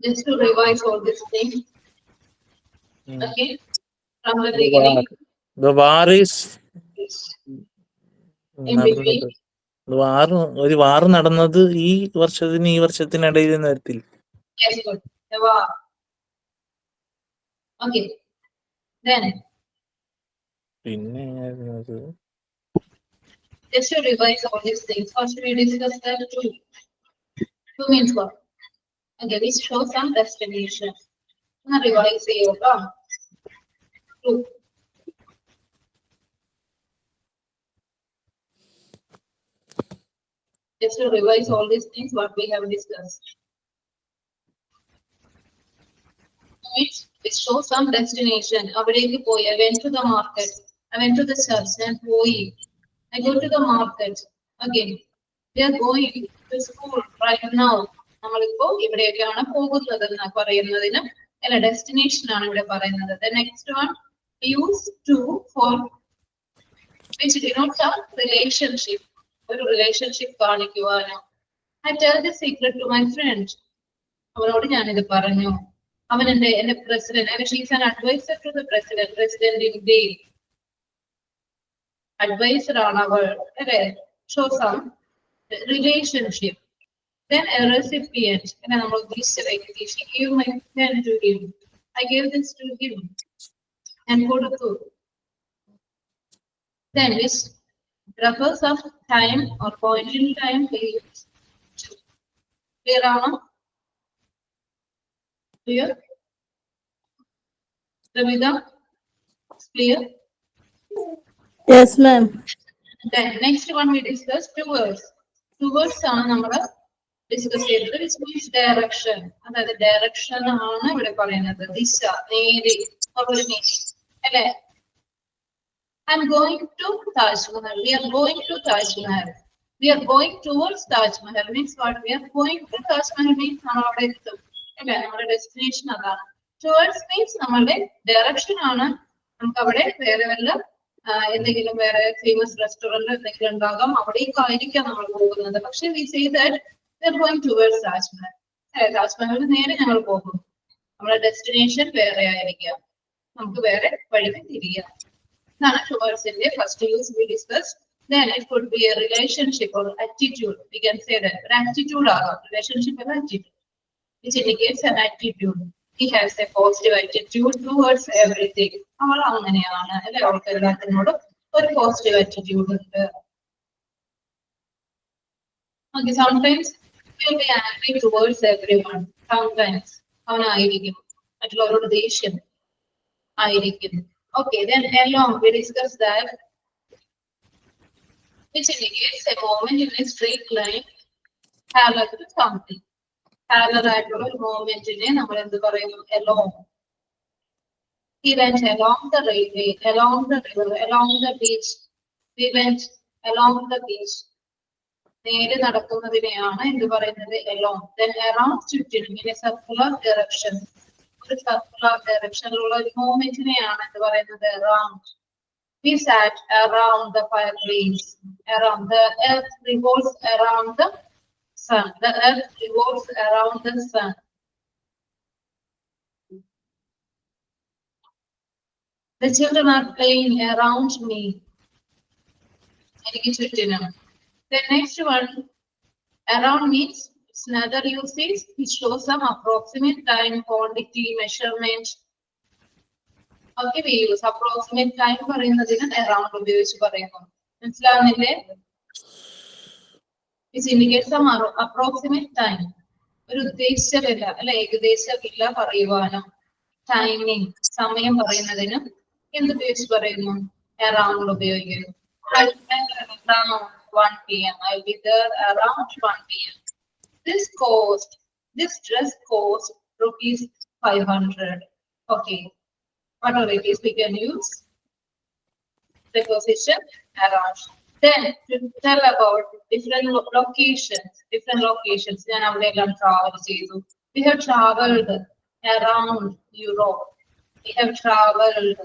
Just to revise all these things. Okay, from the beginning. The war is In between. ഒരു വാർ നടന്നത് ഈ വർഷത്തിനിടയിൽ നേരത്തിൽ. Yes, good. The war. Okay. Then. പിന്നെ Just to revise all these things. First we discussed that two. Two means what? Okay, we show some destination. Now revise yoga. Two. Just to revise all these things what we have discussed. It shows some destination. I went to the market. I went to the church and I go to the market. Again, we are going to school right now. നമ്മളിപ്പോ ഇവിടെയൊക്കെയാണ് പോകുന്നത് എന്ന് പറയുന്നതിന് അല്ല destination ആണ് ഇവിടെ പറയുന്നത്. The next one use to for which denotes a relationship. ഒരു relationship കാണിക്കുവാനോ. I tell the secret to my friend. അവനോട് ഞാനിത് പറഞ്ഞു. അവൻ എന്റെ president. She's an advisor to the president. President in Dale. Advisor ആണ് അവൾ. അല്ലേ? Show some relationship. Then a recipient. നമ്മൾ ഉദ്ദേശിച്ച she gave my pen to him. I gave this to him. And കൊടുത്തു. Then which refers of time or point in time is clear ആണോ? Clear? Ramita? Clear? Yes, ma'am. Then next one we discuss towards. Towards ആണ് നമ്മൾ discuss ചെയ്തത്. which means direction. അതായത് direction ആണ് ഇവിടെ പറയുന്നത്. ദിശ, നേരെ, ഒരു മീനിങ് അല്ലെ? I'm going to Taj Mahal. We are going to Taj Mahal. We are going towards Taj Mahal means what? We are going to Taj Mahal means നമ്മുടെ എത്തും അല്ലെ, നമ്മുടെ ഡെസ്റ്റിനേഷൻ അതാണ്. Towards means നമ്മളുടെ ഡയറക്ഷൻ ആണ്. നമുക്ക് അവിടെ വേറെ വല്ല എന്തെങ്കിലും വേറെ ഫേമസ് റെസ്റ്റോറന്റ് എന്തെങ്കിലും ഉണ്ടാകാം, അവിടേക്കായിരിക്കാം നമ്മൾ പോകുന്നത്. പക്ഷെ we say that we are going towards Taj Mahal. താജ്മഹലിന് നേരെ ഞങ്ങൾ പോകും. നമ്മുടെ ഡെസ്റ്റിനേഷൻ വേറെ ആയിരിക്കാം, നമുക്ക് വേറെ വഴിക്ക് തിരിയാം. ഇതാണ് ടുവേർഡ്സിന്റെ first use we discussed. Then it could be a relationship or attitude. We can say that an attitude ആകാം, relationship or attitude, which indicates an attitude. He has a positive attitude towards everything. അവൾ അങ്ങനെയാണ് അല്ലെ, അവൾക്ക് എല്ലാത്തിനോടും ഒരു positive attitude ഉണ്ട്. Okay, sometimes he'll be angry towards everyone. Sometimes അവനായിരിക്കും മറ്റുള്ളവരോട് ദേഷ്യം ആയിരിക്കും. Okay, then along we discussed that, which indicates a moment in a straight line parallel to something. Parallel ആയിട്ടുള്ള ഒരു മൂവ്മെന്റിനെ നമ്മൾ എന്ത് പറയുന്നു? along. He went along the railway, along the river, along the beach. We went along the beach. നേരെ നടക്കുന്നതിനെയാണ് എന്ത് പറയുന്നത്? along. Then around, ചുറ്റിനും, in a circular direction. ഒരു സർക്കുലർ ഡയറക്ഷനിലുള്ള ഒരു മൂവ്മെന്റിനെയാണ് എന്ത് പറയുന്നത്? around. We sat around the fireplace. Around. The earth revolves around the sun. The earth revolves around the sun. The children are playing around me. എനിക്ക് ചുറ്റിനും. The next one, around means it's another usage which shows some approximate time, quantity, measurement. Okay, we use approximate time പറയുന്നതിന് around ഉപയോഗിച്ച് പറയുന്നു. മനസ്സിലാവുന്നില്ലേ? Which indicates some approximate time. ഒരു ഉദ്ദേശിച്ച വില അല്ലെ, ഏകദേശ വില പറയുവാനും ടൈമിംഗ് സമയം പറയുന്നതിനും എന്തുപയോഗിച്ച് പറയുന്നു? around ഉപയോഗിക്കുന്നു. 1 PM. I'll be there around 1 PM. This dress cost rupees 500. Okay, whatever it is, we can use preposition around. Then to tell about different locations. ഞാൻ അവിടെയെല്ലാം travel ചെയ്തു. We have traveled around Europe. We have traveled,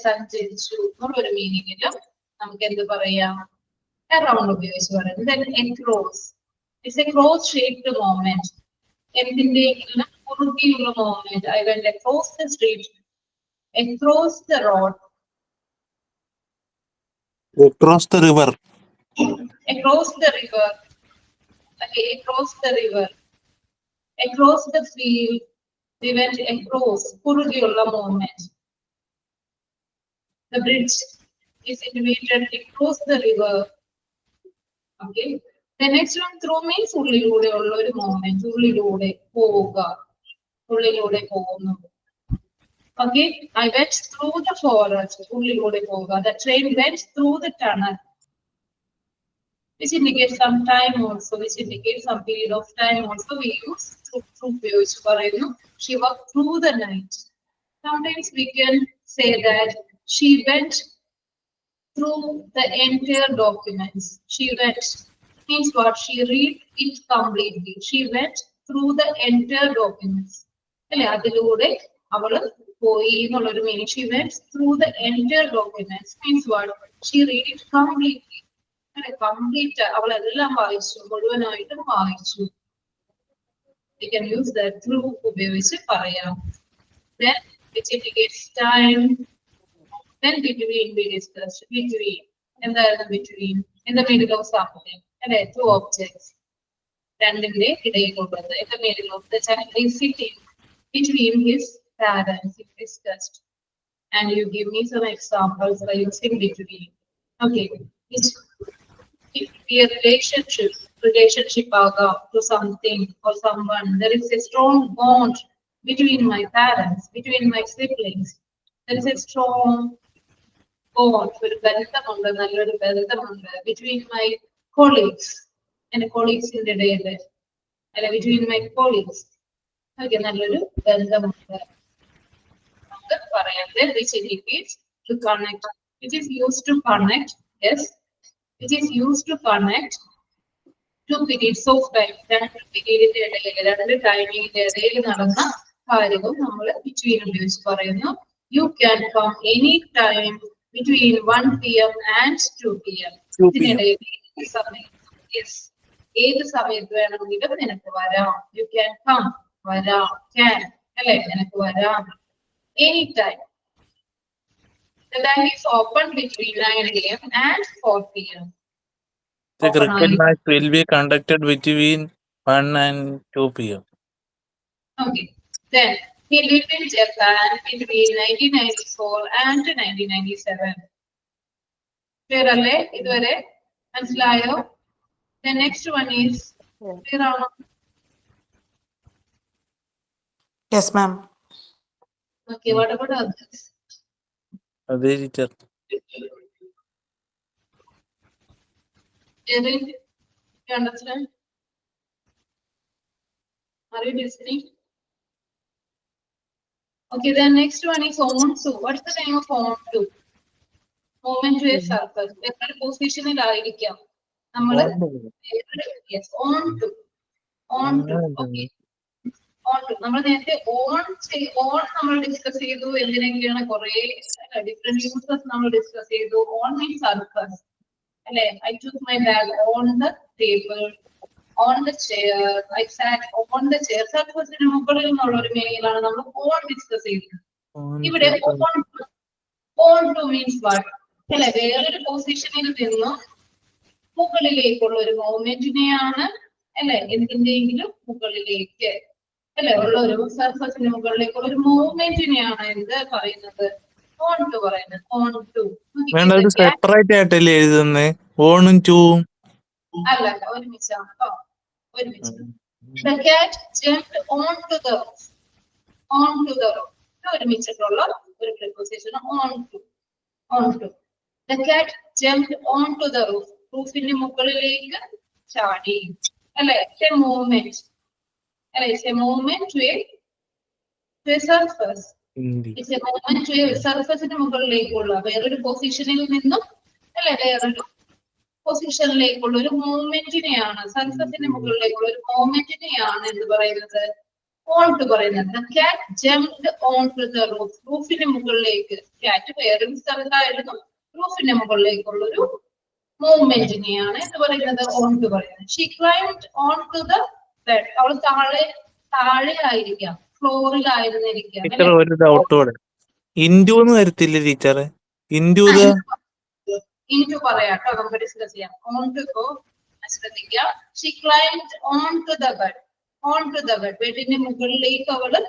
സഞ്ചരിച്ചു എന്നുള്ളൊരു മീനിങ്ങിലും നമുക്ക് എന്ത് പറയാം? around ഉപയോഗിച്ച് പറയുന്നത്. Then across. It's a cross-shaped movement. എന്തിന്റെയെങ്കിലും കുറുകിയുള്ള movement. I went across the street, across the road, across the river, across the river. Okay, across the river, across the field. We went across, കുറുകിയുള്ള movement. The bridge is situated across the river. Okay. The next one, through means ഉള്ളിലൂടെ ഉള്ള ഒരു movement. ഉള്ളിലൂടെ പോവുക, ഉള്ളിലൂടെ പോകുന്നു. Okay, I went through the forest. ഉള്ളിലൂടെ പോവുക. The train went through the tunnel. Which indicates some time also, which indicates some period of time also. We use through ഉപയോഗിച്ച് പറയുന്നു. She walked through the night. Sometimes we can say that she went through the entire documents. She went means what? She read it completely. She went through the entire documents. അല്ലെ, അതിലൂടെ അവള് പോയി എന്നുള്ളൊരു meaning. She went through the entire documents means what? She read it completely. അല്ലെ, complete അവളെല്ലാം വായിച്ചു, മുഴുവനായിട്ടും വായിച്ചു. We can use that through ഉപയോഗിച്ച് പറയാം. Then which indicates time. Then between we discussed. Between. എന്തായിരുന്നു between? In the middle of something. അല്ലെ, two objects. രണ്ടിന്റെ ഇടയിലുള്ളത്. In the middle of the child is sitting between his parents. We discussed. And you give me some examples by using between. Okay. It be a relationship to something or someone. There is a strong bond between my parents, between my siblings. There is a strong bond, ഒരു ബന്ധമുണ്ട്, നല്ലൊരു ബന്ധമുണ്ട്. Between my colleagues, എന്റെ colleagues-ന്റെ ഇടയിൽ, അല്ല between my colleagues, okay, നല്ലൊരു ബന്ധമുണ്ട്. നമുക്ക് പറയാം which indicates to connect which is used to connect, yes, which is used to connect two periods of time. രണ്ട് പീരീഡിന്റെ ഇടയിൽ, രണ്ട് ടൈമിങ്ങിന്റെ ഇടയിൽ നടന്ന കാര്യവും നമ്മൾ between ഉപയോഗിച്ച് പറയുന്നു. You can come any time between 1 p.m. and 2 p.m. ഇതിനിടയിൽ ഏത് സമയം, yes, ഏത് സമയത്ത് വേണമെങ്കിലും നിനക്ക് വരാം. You can come, വരാം, can, അല്ലെ, നിനക്ക് വരാം. Any time. The bank is open between 9 a.m. and 4 p.m. The Open cricket early. match will be conducted between 1 and 2 p.m. Okay. Then he lived in Japan between 1994 and 1997. Clear alle? ഇതുവരെ മനസ്സിലായോ? The next one is clear ആണോ? Yes, ma'am. Okay, what about others? Adhe teacher. Erin, you understand? Are you listening? Okay, the next one is on to. What's the name of on to? Moment to a surface. എത്ര പൊസിഷനിലായിരിക്കാം നമ്മൾ? Yes, on to. On to. Okay. On to. നമ്മൾ നേരത്തെ on നമ്മൾ discuss ചെയ്തു. എന്തിനൊക്കെയാണ് കുറെ different uses നമ്മൾ discuss ചെയ്തു. On means surface. അല്ലെ, I took my bag on the table, on the chair, I sat on the chair. സർഫസിന് മുകളിൽ നിന്നുള്ള ഒരു മേഖലയാണ് നമ്മൾ on ഡിസ്കസ് ചെയ്തത്. ഇവിടെ on to means what? അല്ലെ, വേറൊരു പൊസിഷനിൽ നിന്ന് മുകളിലേക്കുള്ള ഒരു മൂവ്മെന്റിനെയാണ്, അല്ലെ, എന്തിന്റെയെങ്കിലും മുകളിലേക്ക്, അല്ലെ, ഉള്ള ഒരു സർഫസിന് മുകളിലേക്കുള്ള ഒരു മൂവ്മെന്റിനെയാണ് എന്ത് പറയുന്നത്? On to പറയുന്നത്. On to. വേണ്ട, ഒരു സെപ്പറേറ്റ് ആയിട്ടല്ലേ എഴുതുന്നേ? ഓണും ടൂവും അല്ല, ഒരുമിച്ചാണ് കേട്ടോ, ഒരുമിച്ച്. The cat jumped onto the roof. On to the roof. ഒരുമിച്ചിട്ടുള്ള ഒരു preposition on to. On to. The cat jumped onto the roof. റൂഫിന്റെ മുകളിലേക്ക് ചാടി. അല്ലെ, it's a movement. അല്ലെ, it's a movement to a surface. It's a movement to a surfaceന് മുകളിലേക്കുള്ള വേറൊരു പൊസിഷനിൽ നിന്നും, അല്ലെ, വേറൊരു പൊസിഷനിലേക്കുള്ള ഒരു മൂവ്മെന്റിനെയാണ്, സർഫസിന് മുകളിലേക്കുള്ള ഒരു മൂവ്മെന്റിനെയാണ് എന്ത് പറയുന്നത്? On to പറയുന്നത്. The cat jumped onto the roof. റൂഫിന് മുകളിലേക്ക്, കാറ്റ് വേറൊരു സ്ഥലത്തായിരുന്നു, റൂഫിന്റെ മുകളിലേക്കുള്ള ഒരു മൂവ്മെന്റിനെയാണ് എന്ത് പറയുന്നത്? On to പറയുന്നത്. She climbed onto the bed. അവൾ താഴെ ആയിരിക്കാം, ഫ്ലോറിലായിരുന്നിരിക്കാം. ടീച്ചർ ഒരു ഡൗട്ട് കൂടെ. ഇൻഡു എന്ന് വരത്തില്ലേ ടീച്ചറെ? ഇൻഡു ഇൻറ്റു പറയാട്ടോ, നമുക്ക് ഡിസ്കസ് ചെയ്യാം. On to go, ശ്രദ്ധിക്കാം. She climbed onto the bed. On to the bed. ബെഡിന്റെ മുകളിലേക്ക് അവള്,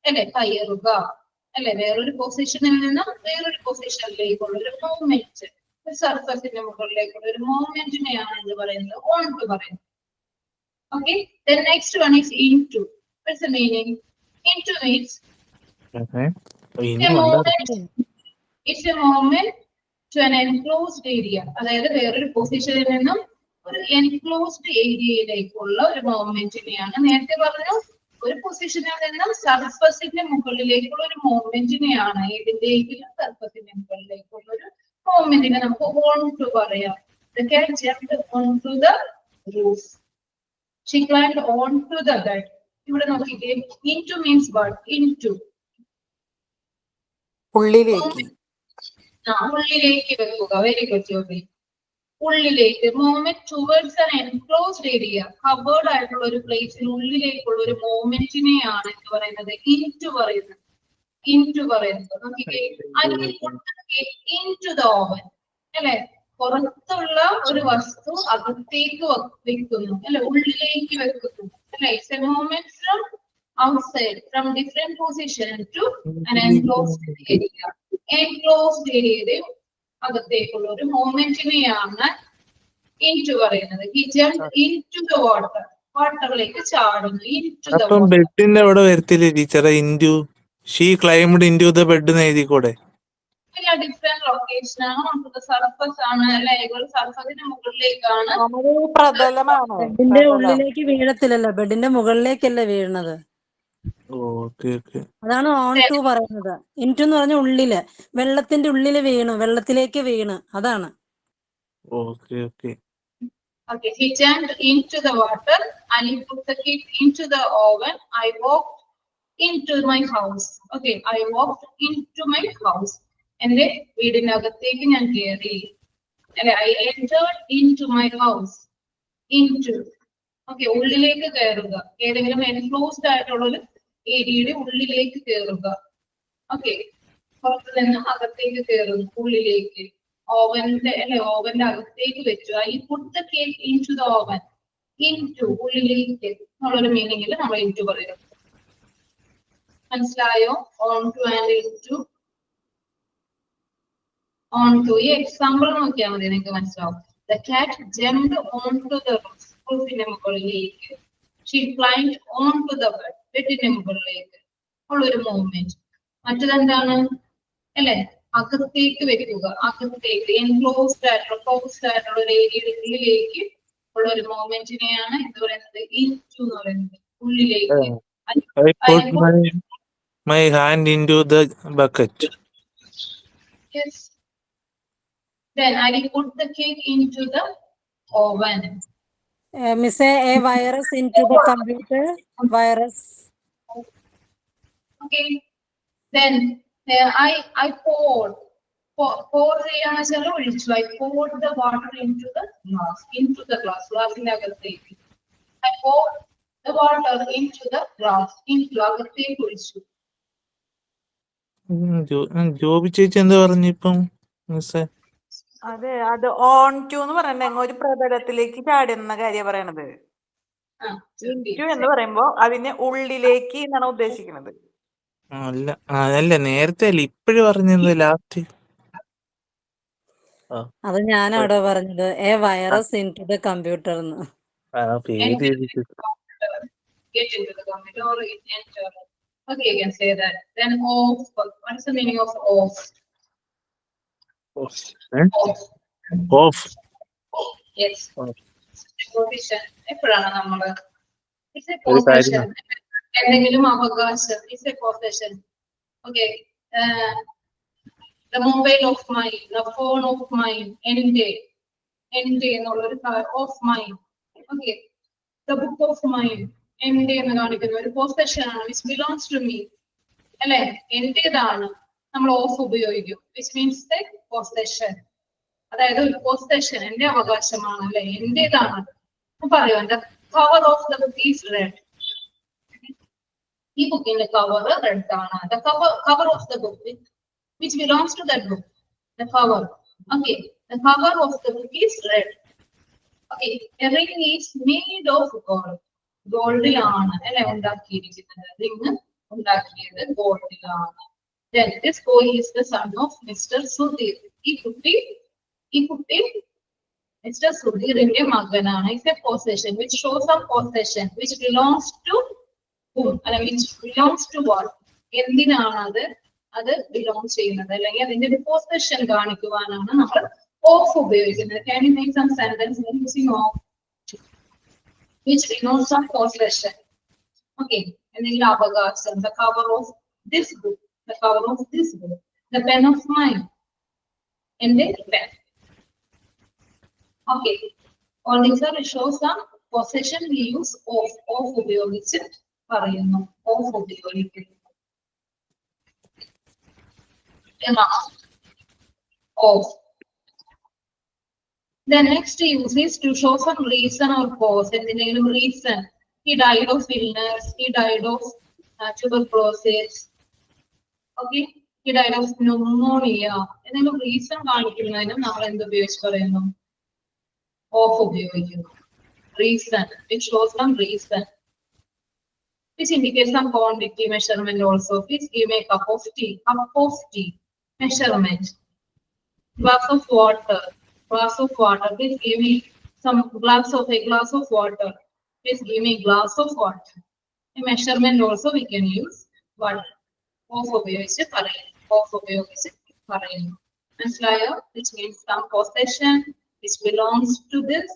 അല്ലെ, കയറുക, അല്ലെ, വേറൊരു പൊസിഷനിൽ നിന്ന് വേറൊരു പൊസിഷനിലേക്കുള്ള ഒരു മൂവ്മെന്റ്, ഒരു സർഫസിന്റെ മുകളിലേക്കുള്ള ഒരു മൂവ്മെന്റിനെയാണ് എന്ത് പറയുന്നത്? On to പറയുന്നത്. Okay, the next one is into. What's the meaning? Into means it's a movement to an enclosed area. അതായത് വേറൊരു പൊസിഷനിൽ നിന്നും ഒരു എൻക്ലോസ്ഡ് ഏരിയയിലേക്കുള്ള ഒരു മൂവ്മെന്റിനെയാണ്. നേരത്തെ പറഞ്ഞു, ഒരു പൊസിഷനിൽ നിന്നും സർഫസിന്റെ മുകളിലേക്കുള്ള ഒരു മൂവ്മെന്റിനെയാണ്, ഏതിന്റെയെങ്കിലും സർഫസിന്റെ മുകളിലേക്കുള്ള ഒരു മൂവ്മെന്റിനെ നമുക്ക് on to പറയാം. The cat jumped onto the roof. She climbed onto the bed. ഇവിടെ നോക്കിക്കേ, into means what? Into. ഉള്ളിലേക്ക്. ഉള്ളിലേക്ക് വെക്കുക. Very good Joby. ഉള്ളിലേക്ക്, movement towards an enclosed area, covered ആയിട്ടുള്ള ഒരു പ്ലേസിന് ഉള്ളിലേക്കുള്ള ഒരു മൂവ്മെന്റിനെയാണ് എന്ന് പറയുന്നത് into പറയുന്നത്. Into പറയുന്നത് നോക്കിക്കേ, into the oven, അല്ലെ, പുറത്തുള്ള ഒരു വസ്തു അകത്തേക്ക് വെക്കുന്നു, അല്ലെ, ഉള്ളിലേക്ക് വെക്കുന്നു, അല്ലെ. It's a movement from outside, from different position to an enclosed area. Enclosed area അകത്തേക്കുള്ള ഒരു മൂവ്മെന്റിനെയാണ് into പറയുന്നത്. He jumped into the water. വാട്ടറിലേക്ക് ചാടുന്നു. Into the അപ്പം water. ബെഡിന്റെ അവിടെ വരത്തില്ലേ ടീച്ചറെ into? She climbed into the bed എന്ന് എഴുതിക്കൂടെ? ഡിഫറെന്റ് ലൊക്കേഷൻ ആണ്, നമുക്ക് surface ആണ്, അല്ലെ, സർഫസിന്റെ മുകളിലേക്കാണ്. പ്രതലമാണ്. ബെഡിന്റെ ഉള്ളിലേക്ക് വീഴത്തില്ലല്ലോ, ബെഡിന്റെ മുകളിലേക്കല്ലേ വീഴുന്നത്. Okay okay. അതാണ് ഓൺ ടു പറയുന്നത്. ഇൻടു എന്ന് പറഞ്ഞ ഉള്ളില്, വെള്ളത്തിന്റെ ഉള്ളില് വീണു, വെള്ളത്തിലേക്ക് വീണ്, അതാണ്. Okay okay. Okay, he jumped into the water and he put the cake into the oven. I walked into my house. Okay, I walked into my house. എന്റെ വീടിനകത്തേക്ക് ഞാൻ കയറി. അല്ലെ, I entered into my house. Into. Okay, ഉള്ളിലേക്ക് കയറുക. ഏതെങ്കിലും enclosed ആയിട്ടുള്ള ഒരു ഏരിയയുടെ ഉള്ളിലേക്ക് കയറുക. Okay, പുറത്ത് നിന്ന് അകത്തേക്ക് കയറുന്നു, ഉള്ളിലേക്ക്. ഓവന്റെ അകത്തേക്ക് വെച്ചു. I put the cake into the oven. Into, ഉള്ളിലേക്ക് എന്നുള്ളൊരു മീനിങ്ങിൽ നമ്മൾ into പറയും. മനസ്സിലായോ? On to and into. On to. ഈ എക്സാമ്പിൾ നോക്കിയാൽ മതി, നിങ്ങൾക്ക് മനസ്സിലാവും. The cat jumped onto the roof. റൂഫിന്റെ മുകളിലേക്ക്. She climbed onto the bed. ബെഡിന്റെ മുകളിലേക്ക് ഉള്ളൊരു മൂവ്മെന്റ്. മറ്റതെന്താണ്? അല്ലെ, അകത്തേക്ക് വെക്കുക. അകത്തേക്ക് എൻക്ലോസ്ഡ് ആയിട്ടുള്ള ഒരു ഏരിയയുടെ ഉള്ളിലേക്ക് ഉള്ള ഒരു മൂവ്മെന്റിനെയാണ് എന്ത് പറയുന്നത്? ഇൻടു എന്ന് പറയുന്നത്. ഉള്ളിലേക്ക്. I put my hand into the bucket. Yes. Then I put the cake into the oven. മിസ്സേ, A virus into the computer. Virus. Okay. Then I poured. Pour ചെയ്യാന്ന് വെച്ചാൽ ഒഴിച്ചു. I poured the water into the glass. ഗ്ലാസിനകത്തേക്ക്. I poured the water into the glass. അകത്തേക്ക് ഒഴിച്ചു. ജോബി ചേച്ചി എന്താ പറഞ്ഞു ഇപ്പം മിസ്സേ? അതെ, അത് ഓൺ ടു എന്ന് പറയണ്ട, ഒരു പ്രതലത്തിലേക്ക് ചാടുന്ന കാര്യം പറയണത്. ഇൻടു എന്ന് പറയുമ്പോ അതിനെ ഉള്ളിലേക്ക് എന്നാണ് ഉദ്ദേശിക്കുന്നത്. അല്ല നേരത്തെ അല്ല, ഇപ്പഴും പറഞ്ഞത് ലാസ്റ്റ്. അത് ഞാൻ അവിടെ പറഞ്ഞത് A virus into the computer എന്ന്. Get into the computer or enter. Okay, you can say that. Then off. What is the meaning of off? Off. Yes. Position. എപ്പോഴാണ് നമ്മള് it's a possession. എന്തെങ്കിലും അവകാശം. It's a possession. Okay. The mobile of mine, the phone of mine, എന്റെ എന്നുള്ളൊരു of mine. Okay. The book of mine, എന്റെ എന്ന് കാണിക്കുന്ന ഒരു പൊസഷൻ ആണ്. which belongs to me. അല്ലെ, എന്റേതാണ്. നമ്മൾ ഓഫ് ഉപയോഗിക്കും. which means the possession. അതായത് ഒരു പൊസഷൻ, എന്റെ അവകാശമാണ്, അല്ലെ, എന്റേതാണ്. പറയോ, the cover of the book is red. ഈ ബുക്കിന്റെ കവർ റെഡ് ആണ്. The cover of the book which belongs to that book. The cover. Okay. The cover of the book is red. Okay. A ring is made of gold. ഗോൾഡിലാണ് അല്ലെ ഉണ്ടാക്കിയിരിക്കുന്നത്. Ring ഉണ്ടാക്കിയത് ഗോൾഡിലാണ്. Then this boy is the son of Mr. Sudhir. ഈ കുട്ടി Mr. Sudhirന്റെ മകനാണ്. It's a possession which shows a possession which belongs to whom? Which belongs to what? എന്തിനാണ് അത് belong ചെയ്യുന്നത്, അല്ലെങ്കിൽ അതിന്റെ ഒരു പൊസഷൻ കാണിക്കുവാനാണ് നമ്മൾ ഓഫ് ഉപയോഗിക്കുന്നത്. Can you make some sentence using off? Which denotes some possession. Okay. എന്തെങ്കിലും അവകാശം. The cover of this book. The cover of this book. The pen of mine. എന്റെ pen. Okay. All these are shows some possession we use of. Of ഉപയോഗിച്ച് പറയുന്നു. Of ഉപയോഗിക്കുന്നു. Of. The next use is to show some reason or cause. എന്തിനെങ്കിലും reason. He died of illness. He died of tuberculosis. Okay. He died of pneumonia. എന്തെങ്കിലും reason കാണിക്കുന്നതിനും നമ്മൾ എന്ത് ഉപയോഗിച്ച് പറയുന്നു? Of ഉപയോഗിക്കുന്നു. Reason. It shows some reason. Which indicates some quantity measurement also. Please give me a cup of tea. Cup of tea. Measurement. Glass of water. Glass of water. Please give me some glass of water. Please give me glass of water. A measurement also we can use. What? Of ഉപയോഗിച്ച് പറയുന്നു. Of ഉപയോഗിച്ച് പറയുന്നു. മനസ്സിലായോ? Which means some possession which belongs to this.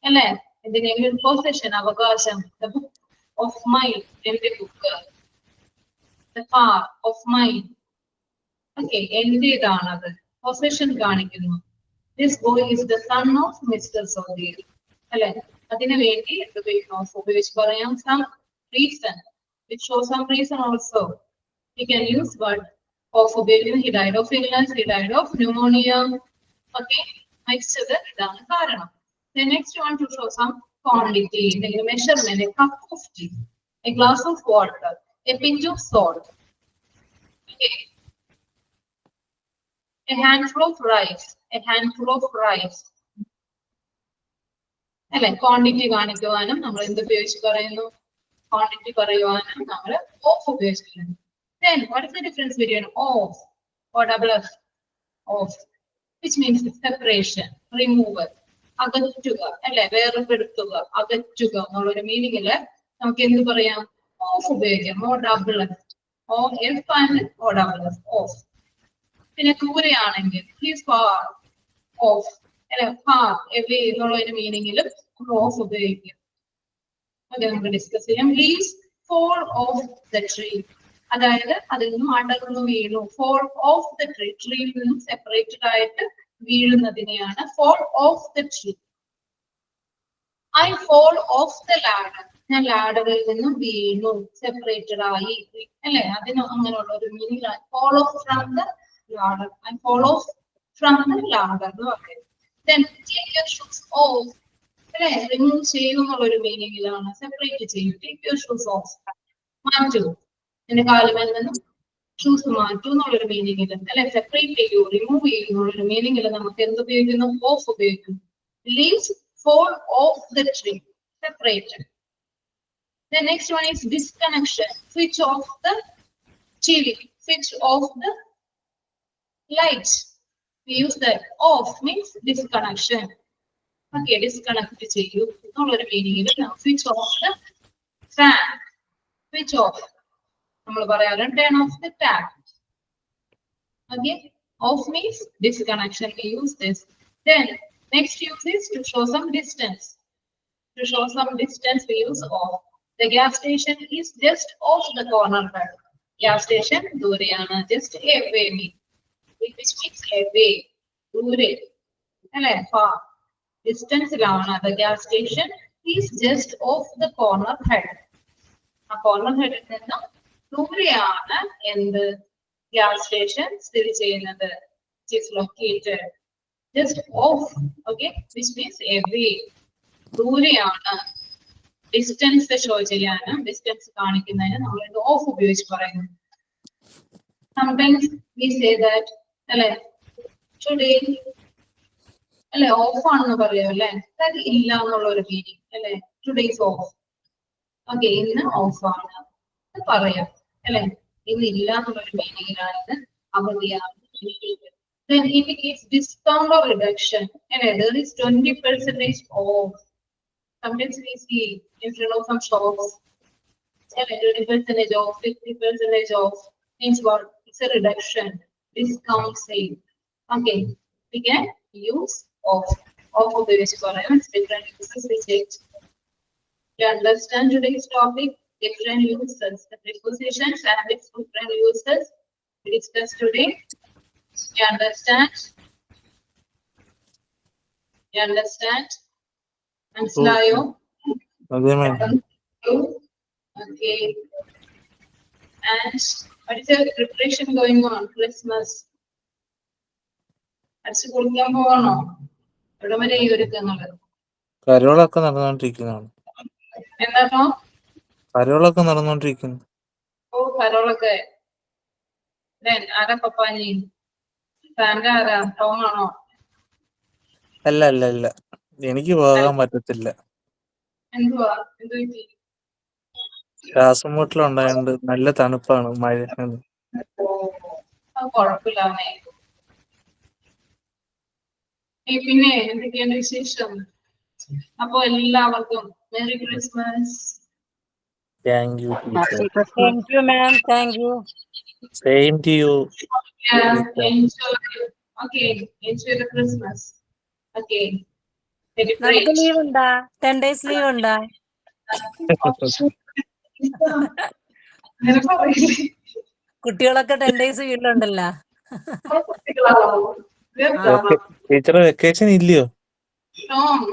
അല്ലേ? എന്തിനെങ്കിലും possession, അവകാശം. The book of mine, എന്റെ book. the car of mine. Okay, എന്റേതാണത്. Possession കാണിക്കുന്നു. This boy is the son of Mr. Sodhir. അല്ലെ, അതിനു വേണ്ടി ഉപയോഗിച്ച് പറയാം some reason. It shows some reason also. We can use word of ഉപയോഗിക്കുന്നു. He died of illness, he died of pneumonia. Okay, മരിച്ചത് ഇതാണ് കാരണം. The next one to show some quantity, the measurement, a cup of tea, a glass of water, a pinch of salt. Okay. A handful of rice, a handful of rice. അല്ലെ, quantity കാണിക്കുവാനും നമ്മൾ എന്ത് ഉപയോഗിച്ച് പറയുന്നു? Quantity പറയുവാനും നമ്മൾ of ഉപയോഗിക്കുന്നു. Then what is the difference between off or double F? Off, which means separation, removal, അകറ്റുക, അല്ലെ, വേർപെടുത്തുക, അകറ്റുക എന്നുള്ളൊരു മീനിങ്ങില് നമുക്ക് എന്ത് പറയാം? ഓഫ് ഉപയോഗിക്കാം. O double F, O F and O double F, off. പിന്നെ ദൂരെയാണെങ്കിൽ ഹീസ് ഫാർ ഓഫ്, അല്ലെ, ഫാർ എവേ എന്നുള്ളൊരു മീനിങ്ങിലും ഓഫ് ഉപയോഗിക്കും. അത് നമുക്ക് ഡിസ്കസ് ചെയ്യാം. Leaves fall off the tree, അതായത് അതിൽ നിന്നും അടർന്നു വീണു. ഫോൾ ഓഫ് ദ ട്രീ, ട്രീയിൽ നിന്നും സെപ്പറേറ്റഡ് ആയിട്ട് വീഴുന്നതിനെയാണ് fall off the tree. I fall off the ladder, ഞാൻ ലാഡറിൽ നിന്നും വീണു, സെപ്പറേറ്റഡ് ആയി, അല്ലെ, അതിന് അങ്ങനെയുള്ള ഒരു meaning. Fall off from the ladder, I fall off from the ladder എന്ന് പറയുന്നത്. Then take your shoes off, അല്ലെ, റിമൂവ് ചെയ്യുന്നുള്ള ഒരു മീനിങ്ങിലാണ്. സെപ്പറേറ്റ് ചെയ്യും. Take your shoes off, മാറ്റൂ, എന്റെ കാലുമേൽ നിന്നും ഷൂസ് മാറ്റൂ എന്നുള്ളൊരു മീനിങ്ങിൽ, അല്ലെ, സെപ്പറേറ്റ് ചെയ്യൂ, റിമൂവ് ചെയ്യുന്നുള്ളൊരു മീനിങ്ങിൽ നമുക്ക് എന്ത് ഉപയോഗിക്കുന്നു? ഓഫ് ഉപയോഗിക്കുന്നു. Leaves fall off the tree, separated. The next one is disconnection, switch off the TV, switch off the lights. We use that. Off means disconnection. Okay, disconnect cheyu ennulla meaning il switch off the fan, switch off nammal parayaru turn off the tap. Okay, off means disconnection. We use this. Then next use is to show some distance. To show some distance we use off. The gas station is just off the corner. Gas station dureyana, just away means, which means away, dure, alle, far. Distance ilana, the gas station is just off the corner head. A corner head ninnu dureyana and the gas station sthiti cheyyunnathu, which is located just off. Okay, which means away, dureyana. Distance show cheyyana, distance kanikkunnadine nammal off upayogichu parayunu. Sometimes we say that, alle, today, alle, off aanu parayu, alle, that illa ennulla oru meaning, alle, today is off. Okay, innu off aanu ennu parayam, alle, innu illa ennulla oru meaning ilanu avadiyanu. Then indicates discount or reduction, alle, there is 20% off. Sometimes we see in front of some shops, 20% off, 50% off, means what? It's a reduction, discount sale. Okay, we can use off. Off of the different uses we take. To understand today's topic, different uses, the prepositions and its different uses we discussed today. You understand? You understand? മനസ്സിലായോ? അതെ മാം. Okay. And what is the preparation going on? Christmas. അടിച്ചു കുളിക്കാൻ പോകണോ? എവിടെ വരെ ഈ ഒരുക്കങ്ങള്? കരോളൊക്കെ നടന്നുകൊണ്ടിരിക്കുന്നതാണ്. എന്താണോ? കരോളൊക്കെ നടന്നുകൊണ്ടിരിക്കുന്നു. ഓ, കരോളൊക്കെ. ആരാ പപ്പാനി? സാന്റെ ആരാ? ടോം ആണോ? അല്ല അല്ല അല്ല, എനിക്ക് പോകാൻ പറ്റത്തില്ല. എന്തുവാ? എന്ത് പറ്റി? ശ്വാസം മുട്ടലുണ്ടായോണ്ട്. നല്ല തണുപ്പാണ്, മഴ. ഓ, അത് കുഴപ്പമില്ലാന്നേ. പിന്നെ എന്തൊക്കെയാണ് വിശേഷം? അപ്പൊ എല്ലാവർക്കും merry Christmas. Thank you teacher. Thank you, ma'am. Thank you. Same to you. Enjoy. Okay, enjoy the Christmas. Okay. Very great. നമുക്ക് ലീവ് ഉണ്ടാ? 10 days ലീവ് ഉണ്ടാ? അങ്ങനെ പറയില്ലേ? കുട്ടികളൊക്കെ 10 days വീട്ടിലുണ്ടല്ലോ. കുട്ടികളാണോ? ടീച്ചറെ വെക്കേഷൻ ഇല്ലയോ?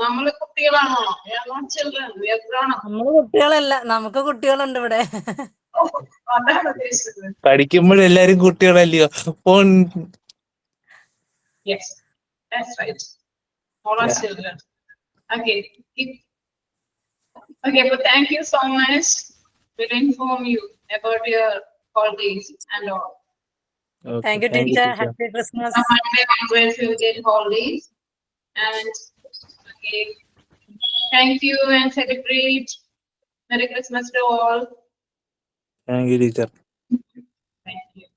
നമ്മള് കുട്ടികളാണോ? children. We are grown up. നമ്മള് കുട്ടികളല്ല, നമുക്ക് കുട്ടികളുണ്ട് ഇവിടെ. അതാണ് ഉദ്ദേശിച്ചത്. പഠിക്കുമ്പോഴെല്ലാരും കുട്ടികളല്ലയോ? Yes, that's right. All are Yeah. children. Okay. Okay, but thank you so much. We'll inform you about your holidays and all. Okay, thank you thank you, teacher. teacher. Happy Christmas. On Monday onwards, you will get holidays. And okay, thank you and celebrate. Merry Christmas to all. Thank you, teacher. Thank you.